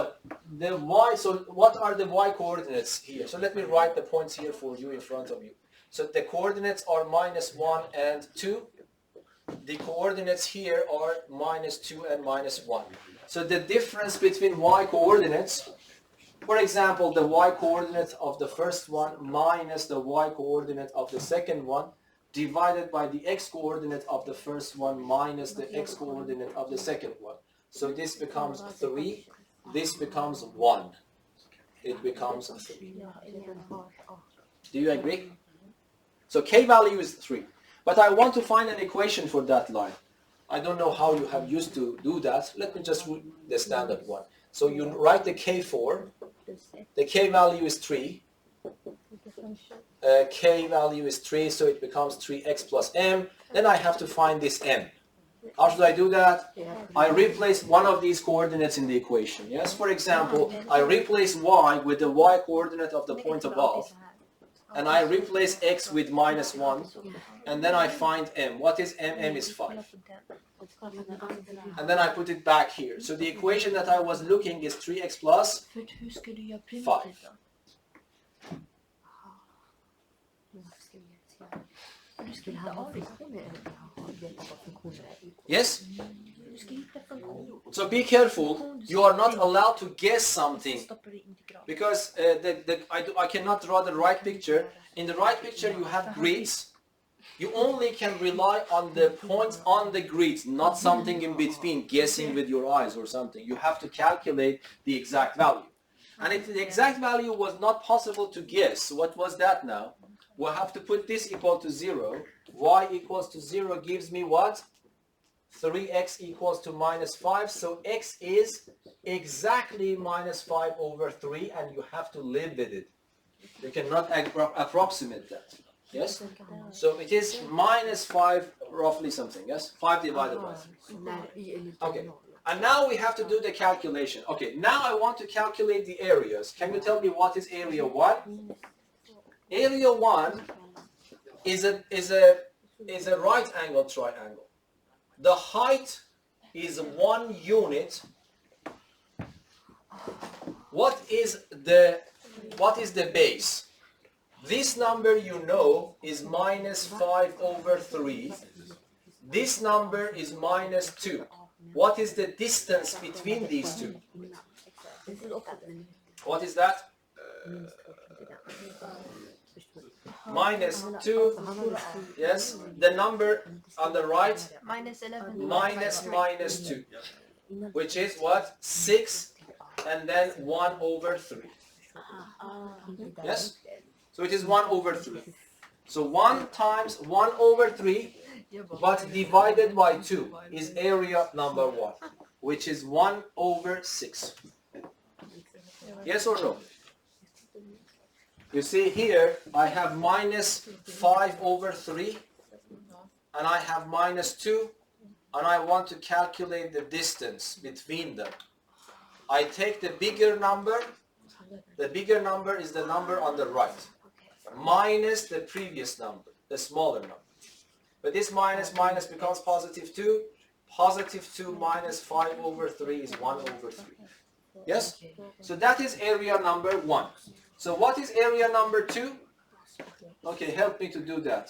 the y. So what are the y coordinates here? So let me write the points here for you in front of you. So the coordinates are -1 and 2. The coordinates here are -2 and -1. So the difference between y coordinates, for example, the y coordinate of the first one minus the y coordinate of the second one, divided by the x coordinate of the first one minus the x coordinate of the second one. So this becomes 3. This becomes 1. It becomes 3. Do you agree? So k value is 3. But I want to find an equation for that line. I don't know how you have used to do that. Let me just read the standard one. So you write the k for. The k value is 3. K value is 3, so it becomes 3x plus m. Then I have to find this m. How should I do that? I replace one of these coordinates in the equation. Yes, for example, I replace y with the y coordinate of the point above, and I replace x with -1, and then I find m. What is m? M is 5. And then I put it back here. So the equation that I was looking is 3x plus 5. Yes? So be careful. You are not allowed to guess something, because I cannot draw the right picture. In the right picture you have grids. You only can rely on the points on the grids, not something in between, guessing with your eyes or something. You have to calculate the exact value. And if the exact value was not possible to guess, what was that now? We'll have to put this equal to 0. Y equals to 0 gives me what? 3x equals to -5. So x is exactly -5/3, and you have to live with it. You cannot approximate that. Yes? So it is -5 roughly something. Yes? 5 divided by 3. Okay. And now we have to do the calculation. Okay, now I want to calculate the areas. Can you tell me what is area 1? Area 1 is a right angle triangle. The height is 1 unit. What is the base? This number you know is -5/3. This number is -2. What is the distance between these two? What is that? -2. Yes. The number on the right? -11. -2. Which is what? 6 and then 1/3. Yes? So it is 1/3. So 1 times 1/3, but divided by 2 is area number 1, which is 1/6. Yes or no? You see here, I have -5/3, and I have -2, and I want to calculate the distance between them. I take the bigger number. The bigger number is the number on the right, minus the previous number, the smaller number. But this minus becomes +2. +2 minus 5/3 is 1/3. Yes? So that is area number 1. So what is area number 2? Okay, help me to do that.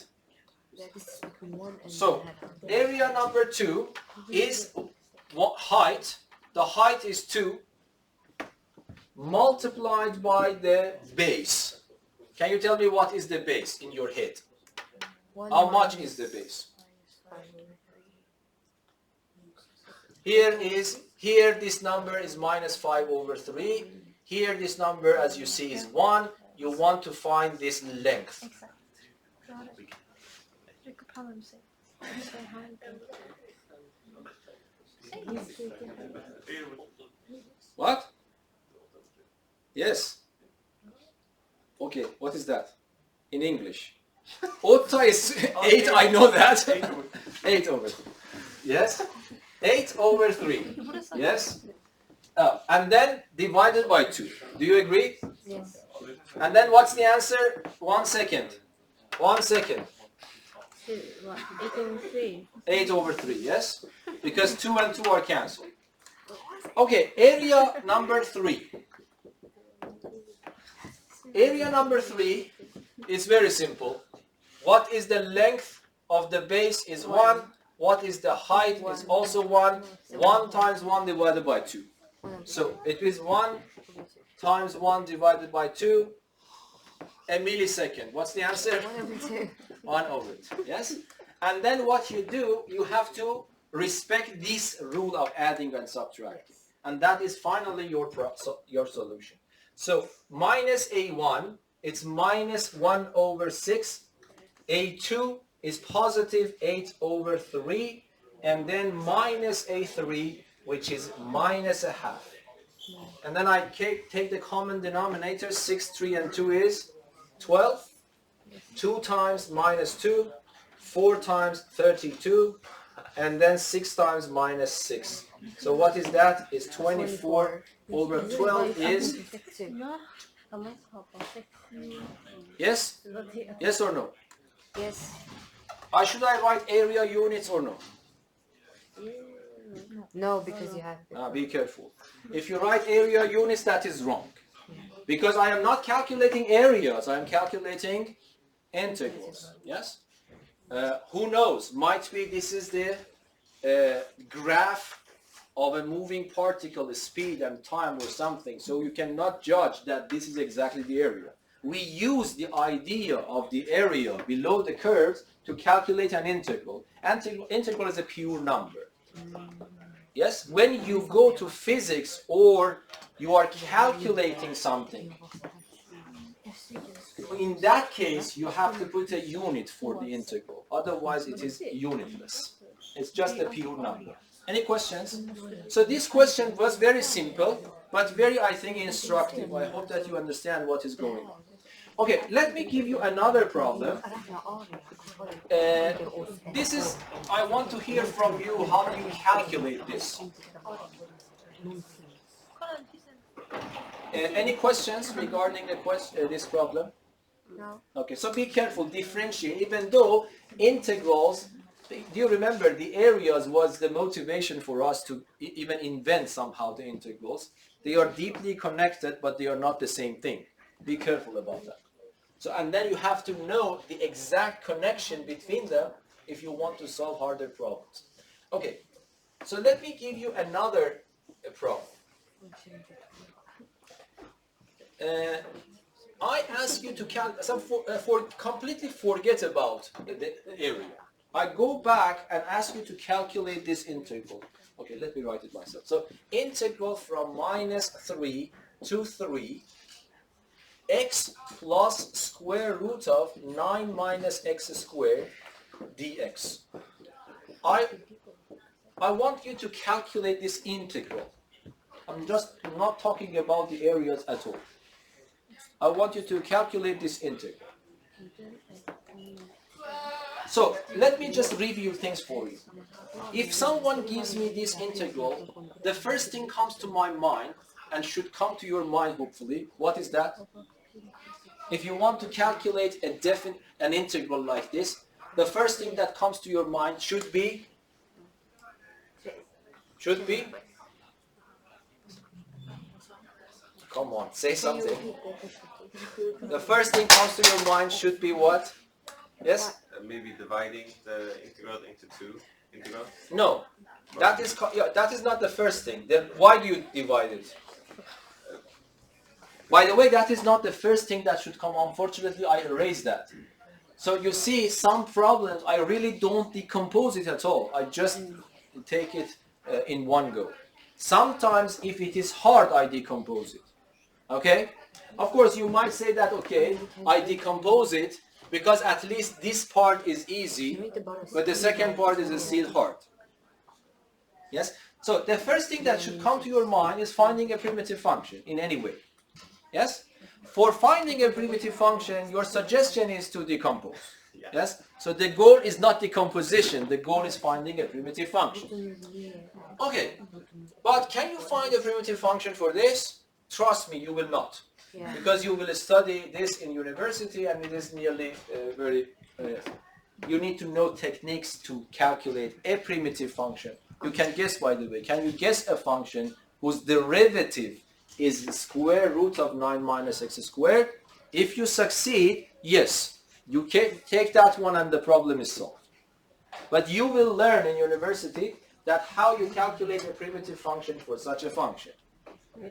So area number 2 is height. The height is 2 multiplied by the base. Can you tell me what is the base in your head? How much is the base? Here this number is -5/3. Here this number, as you see, is 1. you want to find this length. Exakt. Tryck upp handen och säg. Säg han. What? Yes. Okay, what is that? In English. Otta is 8, I know that. 8 over 3. Yes? 8 over 3. Yes? And then divided by 2. Do you agree? Yes. And then what's the answer? 1 second. 1 second. 8 over 3. 8 over 3, yes? Because 2 and 2 are cancelled. Okay, area number 3. Area number 3 is very simple. What is the length of the base is 1. What is the height is also 1. 1 times 1 divided by 2. So it is 1 times 1 divided by 2. A millisecond. What's the answer? 1 over 2. 1 over 2. Yes? And then what you do, you have to respect this rule of adding and subtracting. And that is finally your solution. So minus A1, it's minus 1 over 6. A2 is positive 8 over 3. And then minus A3, which is minus a half. And then I take the common denominator. 6, 3, and 2 is 12. 2 times minus 2. 4 times 32. And then 6 times minus 6. So what is that? Is 24 over 12 is... Yes? Yes or no? Yes. Should I write area units or no? No, because you have. Be careful. If you write area units, that is wrong. Because I am not calculating areas, I am calculating integrals. Yes? Who knows? Might be this is the graph of a moving particle, speed and time or something. So you cannot judge that this is exactly the area. We use the idea of the area below the curves to calculate an integral. Integral is a pure number. Yes? When you go to physics or you are calculating something, in that case you have to put a unit for the integral. Otherwise it is unitless. It's just a pure number. Any questions? So this question was very simple, but very, I think, instructive. I hope that you understand what is going on. Okay, let me give you another problem. This is, I want to hear from you how you calculate this. Any questions regarding this problem? No. Okay, so be careful, differentiate, even though integrals, do you remember the areas was the motivation for us to even invent somehow the integrals. They are deeply connected, but they are not the same thing. Be careful about that. So, and then you have to know the exact connection between them if you want to solve harder problems. Okay, so let me give you another problem. I ask you to completely forget about the area. I go back and ask you to calculate this integral. Okay, let me write it myself. So integral from minus 3 to 3 x plus square root of 9 minus x squared dx. I want you to calculate this integral. I'm just not talking about the areas at all. I want you to calculate this integral. So let me just review things for you. If someone gives me this integral, the first thing comes to my mind and should come to your mind hopefully. What is that? If you want to calculate an integral like this, the first thing that comes to your mind should be come on, say something. The first thing comes to your mind should be what? Yes? Maybe dividing the integral into 2 integrals? No, that is not the first thing. Then why do you divide it? By the way, that is not the first thing that should come. Unfortunately, I erased that. So you see, some problems, I really don't decompose it at all. I just take it in one go. Sometimes, if it is hard, I decompose it. Okay? Of course, you might say that, okay, I decompose it because at least this part is easy, but the second part is still hard. Yes? So the first thing that should come to your mind is finding a primitive function in any way. Yes? For finding a primitive function, your suggestion is to decompose. Yes? So the goal is not decomposition, the goal is finding a primitive function. Okay, but can you find a primitive function for this? Trust me, you will not. Because you will study this in university and it is nearly you need to know techniques to calculate a primitive function. You can guess, by the way. Can you guess a function whose derivative is the square root of 9 minus x squared? If you succeed, yes, you can take that one and the problem is solved. But you will learn in university that how you calculate a primitive function for such a function.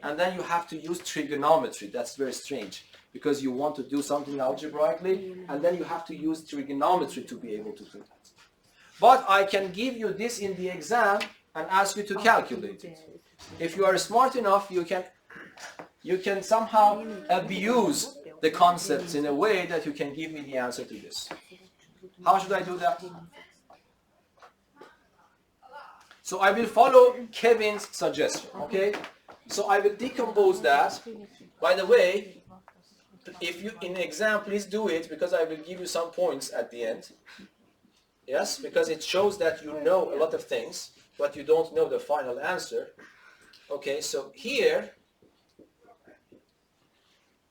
And then you have to use trigonometry. That's very strange because you want to do something algebraically and then you have to use trigonometry to be able to do that. But I can give you this in the exam and ask you to calculate it. If you are smart enough, you can somehow abuse the concepts in a way that you can give me the answer to this. How should I do that? So I will follow Kevin's suggestion, okay? So I will decompose that. By the way, if you in the exam, please do it because I will give you some points at the end. Yes, because it shows that you know a lot of things, but you don't know the final answer. Okay, so here,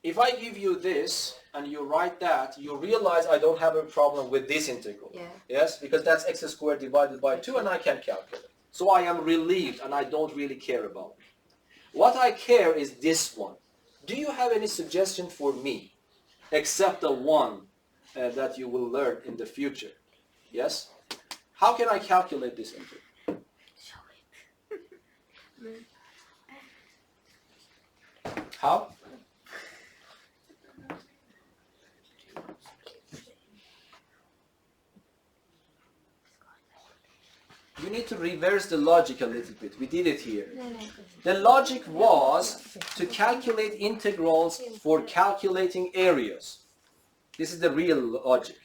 if I give you this and you write that, you realize I don't have a problem with this integral. Yeah. Yes, because that's x squared divided by 2 and I can calculate. So I am relieved and I don't really care about it. What I care is this one. Do you have any suggestion for me, except the one that you will learn in the future? Yes? How can I calculate this integral? How? You need to reverse the logic a little bit. We did it here. The logic was to calculate integrals for calculating areas. This is the real logic.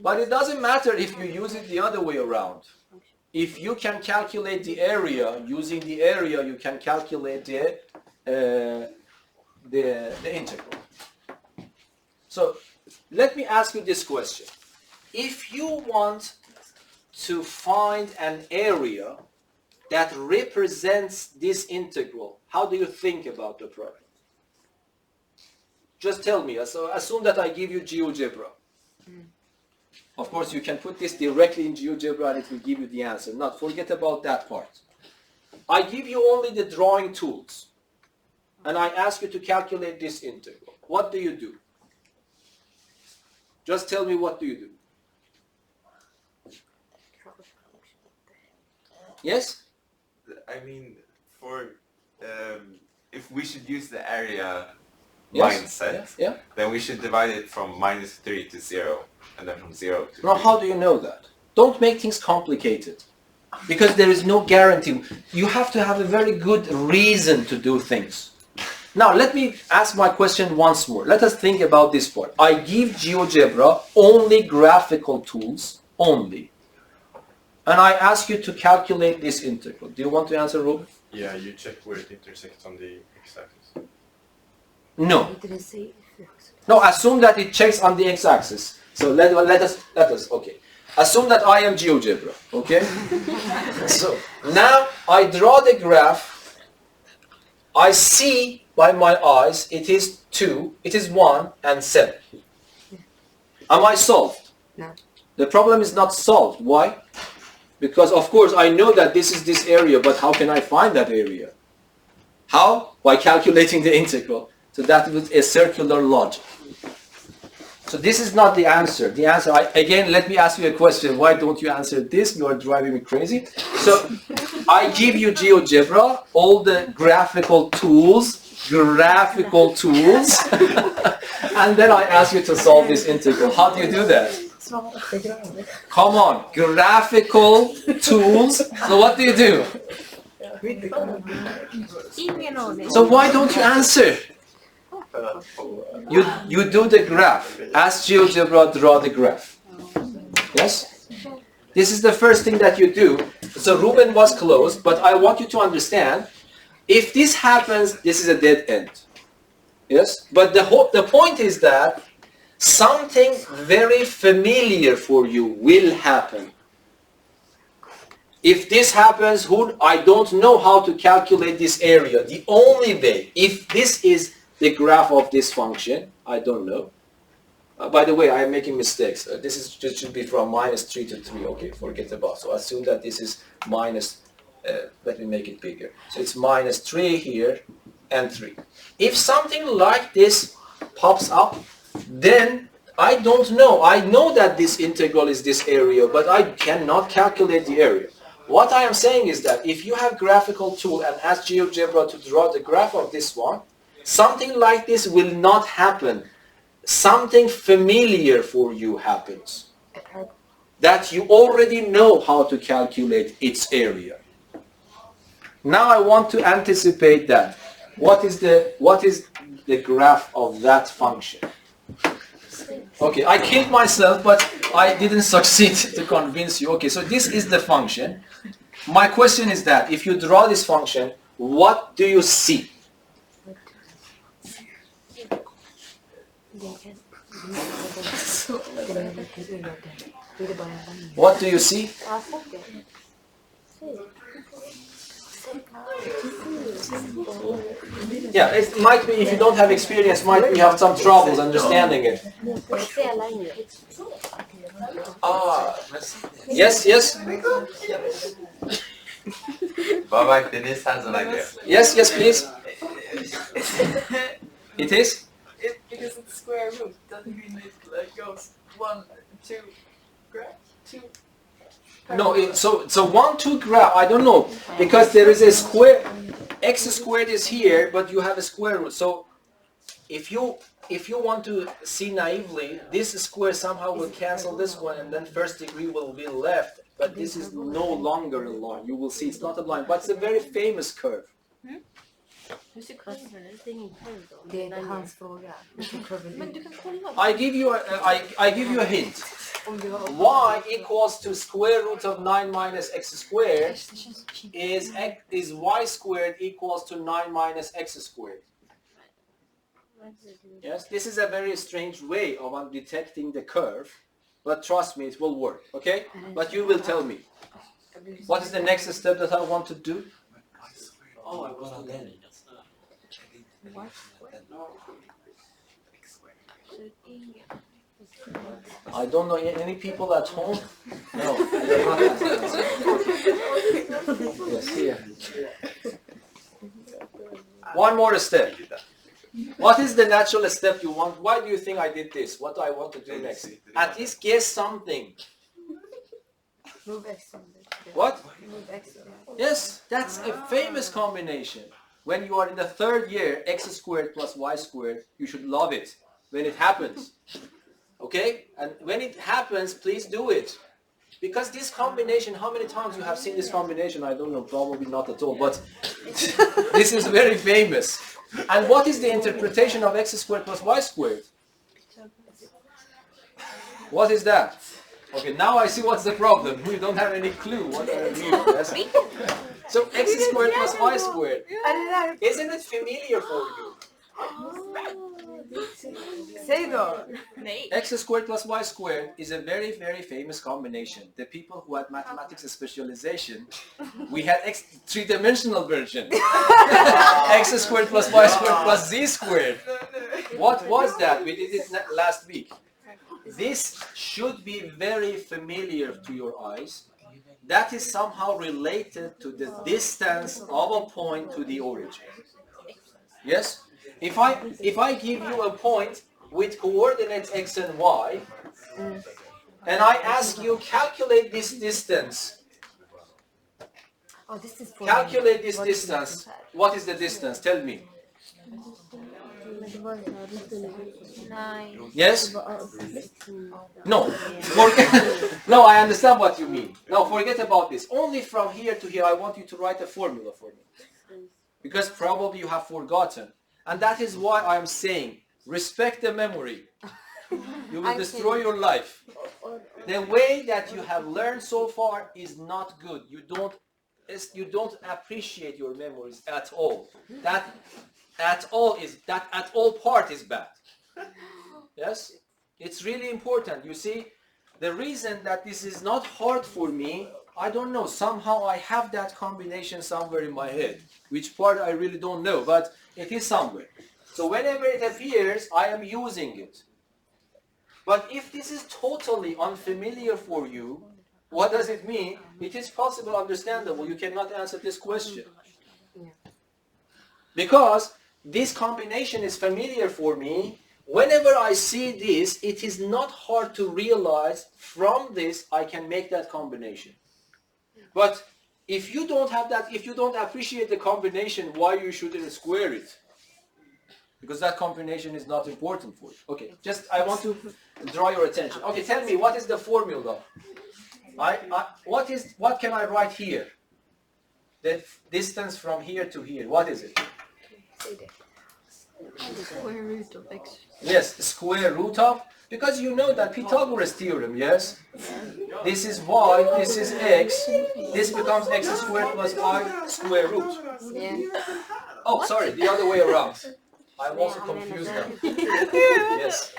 But it doesn't matter if you use it the other way around. If you can calculate the area, using the area you can calculate the integral. So let me ask you this question. If you want to find an area that represents this integral, how do you think about the problem? Just tell me. So assume that I give you GeoGebra. Of course, you can put this directly in GeoGebra and it will give you the answer. Not forget about that part. I give you only the drawing tools and I ask you to calculate this integral. What do you do? Just tell me, what do you do? Yes? I mean, for if we should use the area Yes. mindset, Yeah. then we should divide it from -3 to 0, and then from 0 to Now, 3. how do you know that? Don't make things complicated. Because there is no guarantee. You have to have a very good reason to do things. Now, let me ask my question once more. Let us think about this part. I give GeoGebra only graphical tools, only. And I ask you to calculate this integral. Do you want to answer, Ruben? Yeah, you check where it intersects on the x-axis. No. It didn't say. No, assume that it checks on the x-axis. So let us, okay. Assume that I am GeoGebra, okay? So now I draw the graph. I see by my eyes it is 2, it is 1 and 7. Am I solved? No. The problem is not solved. Why? Because of course I know that this is this area, but how can I find that area? How? By calculating the integral. So that was a circular logic. So this is not the answer. The answer, again, let me ask you a question. Why don't you answer this? You are driving me crazy. So I give you GeoGebra, all the graphical tools, and then I ask you to solve this integral. How do you do that? Come on, graphical tools. So what do you do? Ingen aning. So why don't you answer? You do the graph. Ask GeoGebra draw the graph. Yes? This is the first thing that you do. So Ruben was close, but I want you to understand, if this happens, this is a dead end. Yes? But the point is that something very familiar for you will happen. If this happens, I don't know how to calculate this area. The only way, if this is the graph of this function, I don't know. By the way, I am making mistakes. This should be from -3 to 3. Okay, forget about. So assume that this is minus, let me make it bigger. So it's -3 here and 3. If something like this pops up, then I don't know. I know that this integral is this area, but I cannot calculate the area. What I am saying is that if you have graphical tool and ask GeoGebra to draw the graph of this one, something like this will not happen. Something familiar for you happens. That you already know how to calculate its area. Now I want to anticipate that. What is the graph of that function? Okay, I killed myself, but I didn't succeed to convince you. Okay, so this is the function. My question is that if you draw this function, what do you see? What do you see? Yeah, it might be, if you don't have experience, might be you have some troubles understanding it. Yes, yes. Baba, Denise has an idea. Yes, yes, please. It is? Because it's square root, doesn't mean it like goes 1, 2, graph, 2. No, so 1, 2 graph, I don't know, because there is a square, x squared is here, but you have a square root. So if you want to see naively, this square somehow will cancel this one, and then first degree will be left. But this is no longer a line. You will see it's not a line, but it's a very famous curve. Det är inte hans fråga. Men du kan kolla. I give you a hint. Y equals to square root of 9 minus x squared is y squared equals to 9 minus x squared. Yes, this is a very strange way of detecting the curve, but trust me, it will work, okay? But you will tell me. What is the next step that I want to do? I don't know any people at home? No. Yes, here. One more step. What is the natural step you want? Why do you think I did this? What do I want to do next? At least guess something. Move x. What? Move x. Yes, that's a famous combination. When you are in the 3rd year, x squared plus y squared, you should love it when it happens. Okay? And when it happens, please do it. Because this combination, how many times you have seen this combination? I don't know, probably not at all, but this is very famous. And what is the interpretation of x squared plus y squared? What is that? Okay, now I see what's the problem. You don't have any clue what I mean. Yes? So x squared plus y squared. Isn't it familiar for you? Säg då! X squared plus y squared is a very, very famous combination. The people who had mathematics specialization, we had three-dimensional version. X squared plus y squared plus z squared. What was that? We did it last week. This should be very familiar to your eyes. That is somehow related to the distance of a point to the origin. Yes? If I give you a point with coordinates x and y, and I ask you calculate this distance. Oh, this is Calculate this distance. What is the distance? Tell me. Men det var ju så här lite Nine. Yes? nu. No. No, I understand what you mean. No, forget about this. Only from here to here, I want you to write a formula for me. Because probably you have forgotten. And that is why I am saying, respect the memory. You will destroy your life. The way that you have learned so far is not good. You don't appreciate your memories at all. That at all part is bad. Yes? It's really important. You see, the reason that this is not hard for me, I don't know. Somehow I have that combination somewhere in my head. Which part I really don't know, but it is somewhere. So whenever it appears, I am using it. But if this is totally unfamiliar for you, what does it mean? It is possible, understandable. You cannot answer this question. Because this combination is familiar for me. Whenever I see this, it is not hard to realize from this I can make that combination. But if you don't have that, if you don't appreciate the combination, why you shouldn't square it? Because that combination is not important for you. Okay, just I want to draw your attention. Okay, tell me, what is the formula? What can I write here? The distance from here to here, what is it? The square root of x. Yes, square root of, because you know that Pythagoras theorem, yes? This is y, this is x, this becomes x squared plus y square root. Yeah. Oh, sorry, the other way around. I'm also confused now. Yes.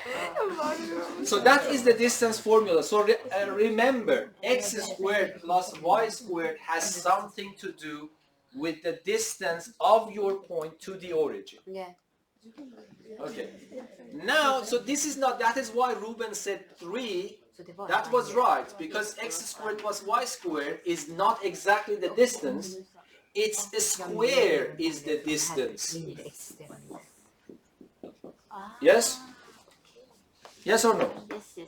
So that is the distance formula. So remember, x squared plus y squared has something to do with the distance of your point to the origin. Yeah. Okay. Now, so this is not, that is why Ruben said 3. That was right, because x squared plus y squared is not exactly the distance. Its square is the distance. Yes? Yes or no?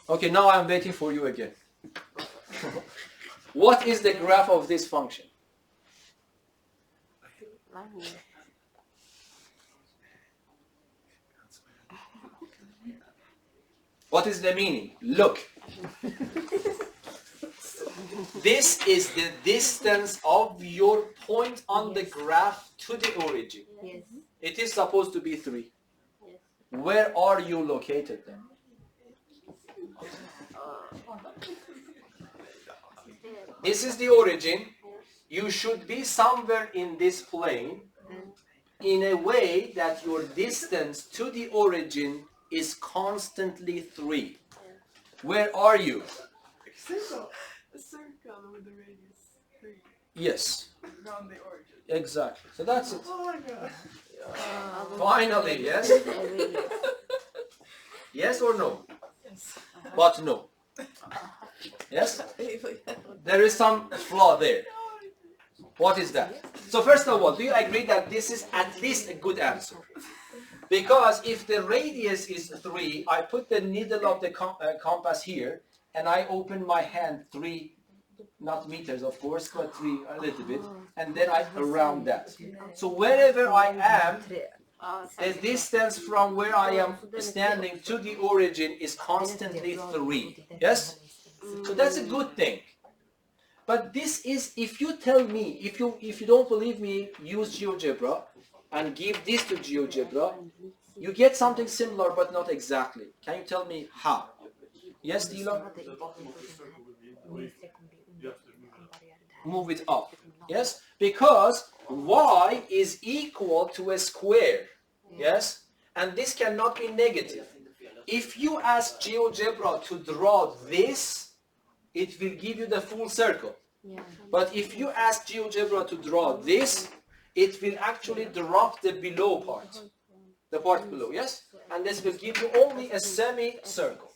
Okay, now I'm waiting for you again. What is the graph of this function? What is the meaning? Look. This is the distance of your point on the graph to the origin. Yes. It is supposed to be 3. Where are you located then? This is the origin. You should be somewhere in this plane in a way that your distance to the origin is constantly 3. Where are you? A circle with the radius 3 Yes, around the origin. exactly. So that's it. Oh my god. Finally, yes? Yes or no? Yes. But no. Yes? There is some flaw there. What is that? So first of all, do you agree that this is at least a good answer? Because if the radius is 3, I put the needle of the compass here, and I open my hand 3, not meters of course, but 3 a little bit, and then I round that. So wherever I am, the distance from where I am standing to the origin is constantly 3. Yes? So that's a good thing. But this is, if you tell me, if you don't believe me, use GeoGebra and give this to GeoGebra, you get something similar but not exactly. Can you tell me how? Yes, Dila? Move it up. Yes? Because y is equal to a square. Yes? And this cannot be negative. If you ask GeoGebra to draw this, it will give you the full circle. But if you ask GeoGebra to draw this, it will actually drop the below part. The part below, yes? And this will give you only a semicircle.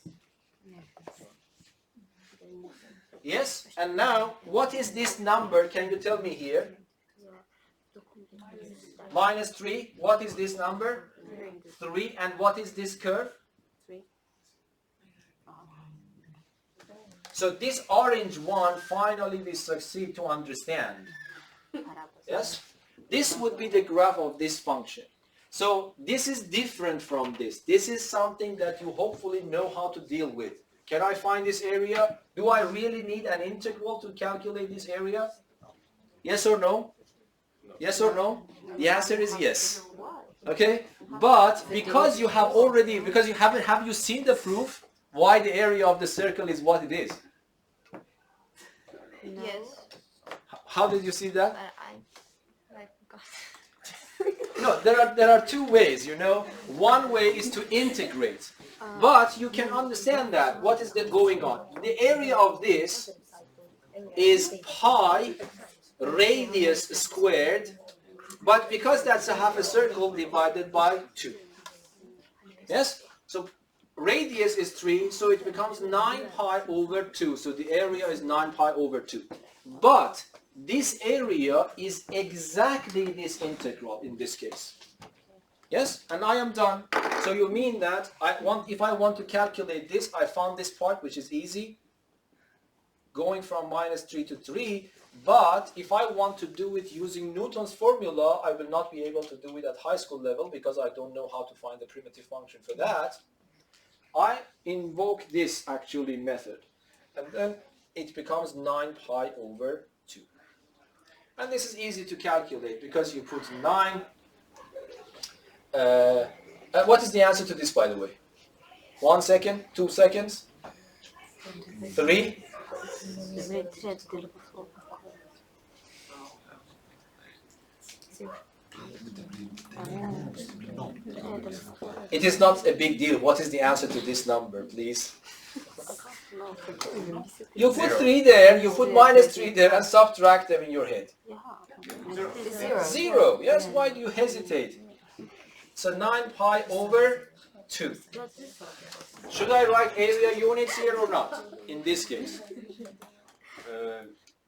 Yes? And now, what is this number? Can you tell me here? Minus 3. What is this number? 3. And what is this curve? So this orange one, finally we succeed to understand. Yes? This would be the graph of this function. So this is different from this. This is something that you hopefully know how to deal with. Can I find this area? Do I really need an integral to calculate this area? Yes or no? Yes or no? The answer is yes. Okay? But because you have already, because you haven't, have you seen the proof why the area of the circle is what it is? Yes. How did you see that? But I forgot. No, there are two ways, you know. One way is to integrate. But you can understand that. What is that going on? The area of this is pi radius squared, but because that's a half a circle divided by 2. Yes? So radius is 3, so it becomes 9 pi over 2. So the area is 9 pi over 2. But this area is exactly this integral in this case. Yes? And I am done. So you mean that if I want to calculate this, I found this part, which is easy, going from -3 to 3. But if I want to do it using Newton's formula, I will not be able to do it at high school level because I don't know how to find the primitive function for that. I invoke this actually method. And then it becomes 9 pi over 2. And this is easy to calculate because you put 9. What is the answer to this, by the way? 1 second? 2 seconds? 3? It is not a big deal. What is the answer to this number, please? You put 3 there, you put -3 there, and subtract them in your head. 0. Yes, why do you hesitate? So 9 pi over 2. Should I write area units here or not? In this case?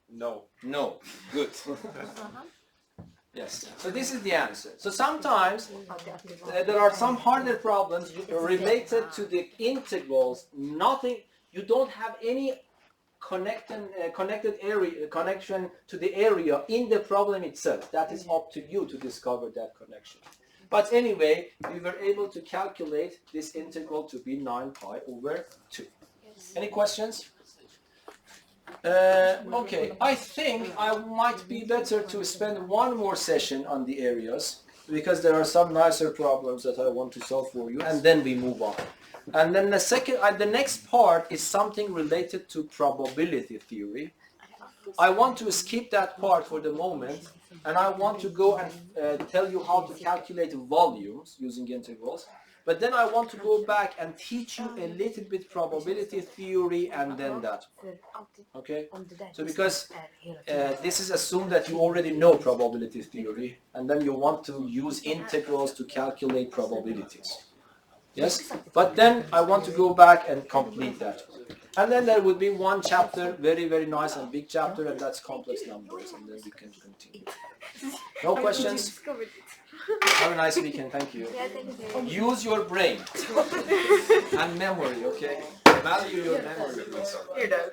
No. No. Good. Yes. So this is the answer. So sometimes there are some harder problems related to the integrals. Nothing. You don't have any connection to the area in the problem itself. That is up to you to discover that connection. But anyway, we were able to calculate this integral to be 9 pi over 2. Any questions? Okay, I think I might be better to spend one more session on the areas because there are some nicer problems that I want to solve for you, and then we move on. And then the next part is something related to probability theory. I want to skip that part for the moment, and I want to go and tell you how to calculate volumes using integrals. But then I want to go back and teach you a little bit probability theory and then that. Okay? So because this is assumed that you already know probability theory, and then you want to use integrals to calculate probabilities. Yes? But then I want to go back and complete that. And then there would be one chapter, very, very nice and big chapter, and that's complex numbers, and then we can continue. No questions? Have a nice weekend, thank you. Use your brain and memory, okay? Value your memory. You're done.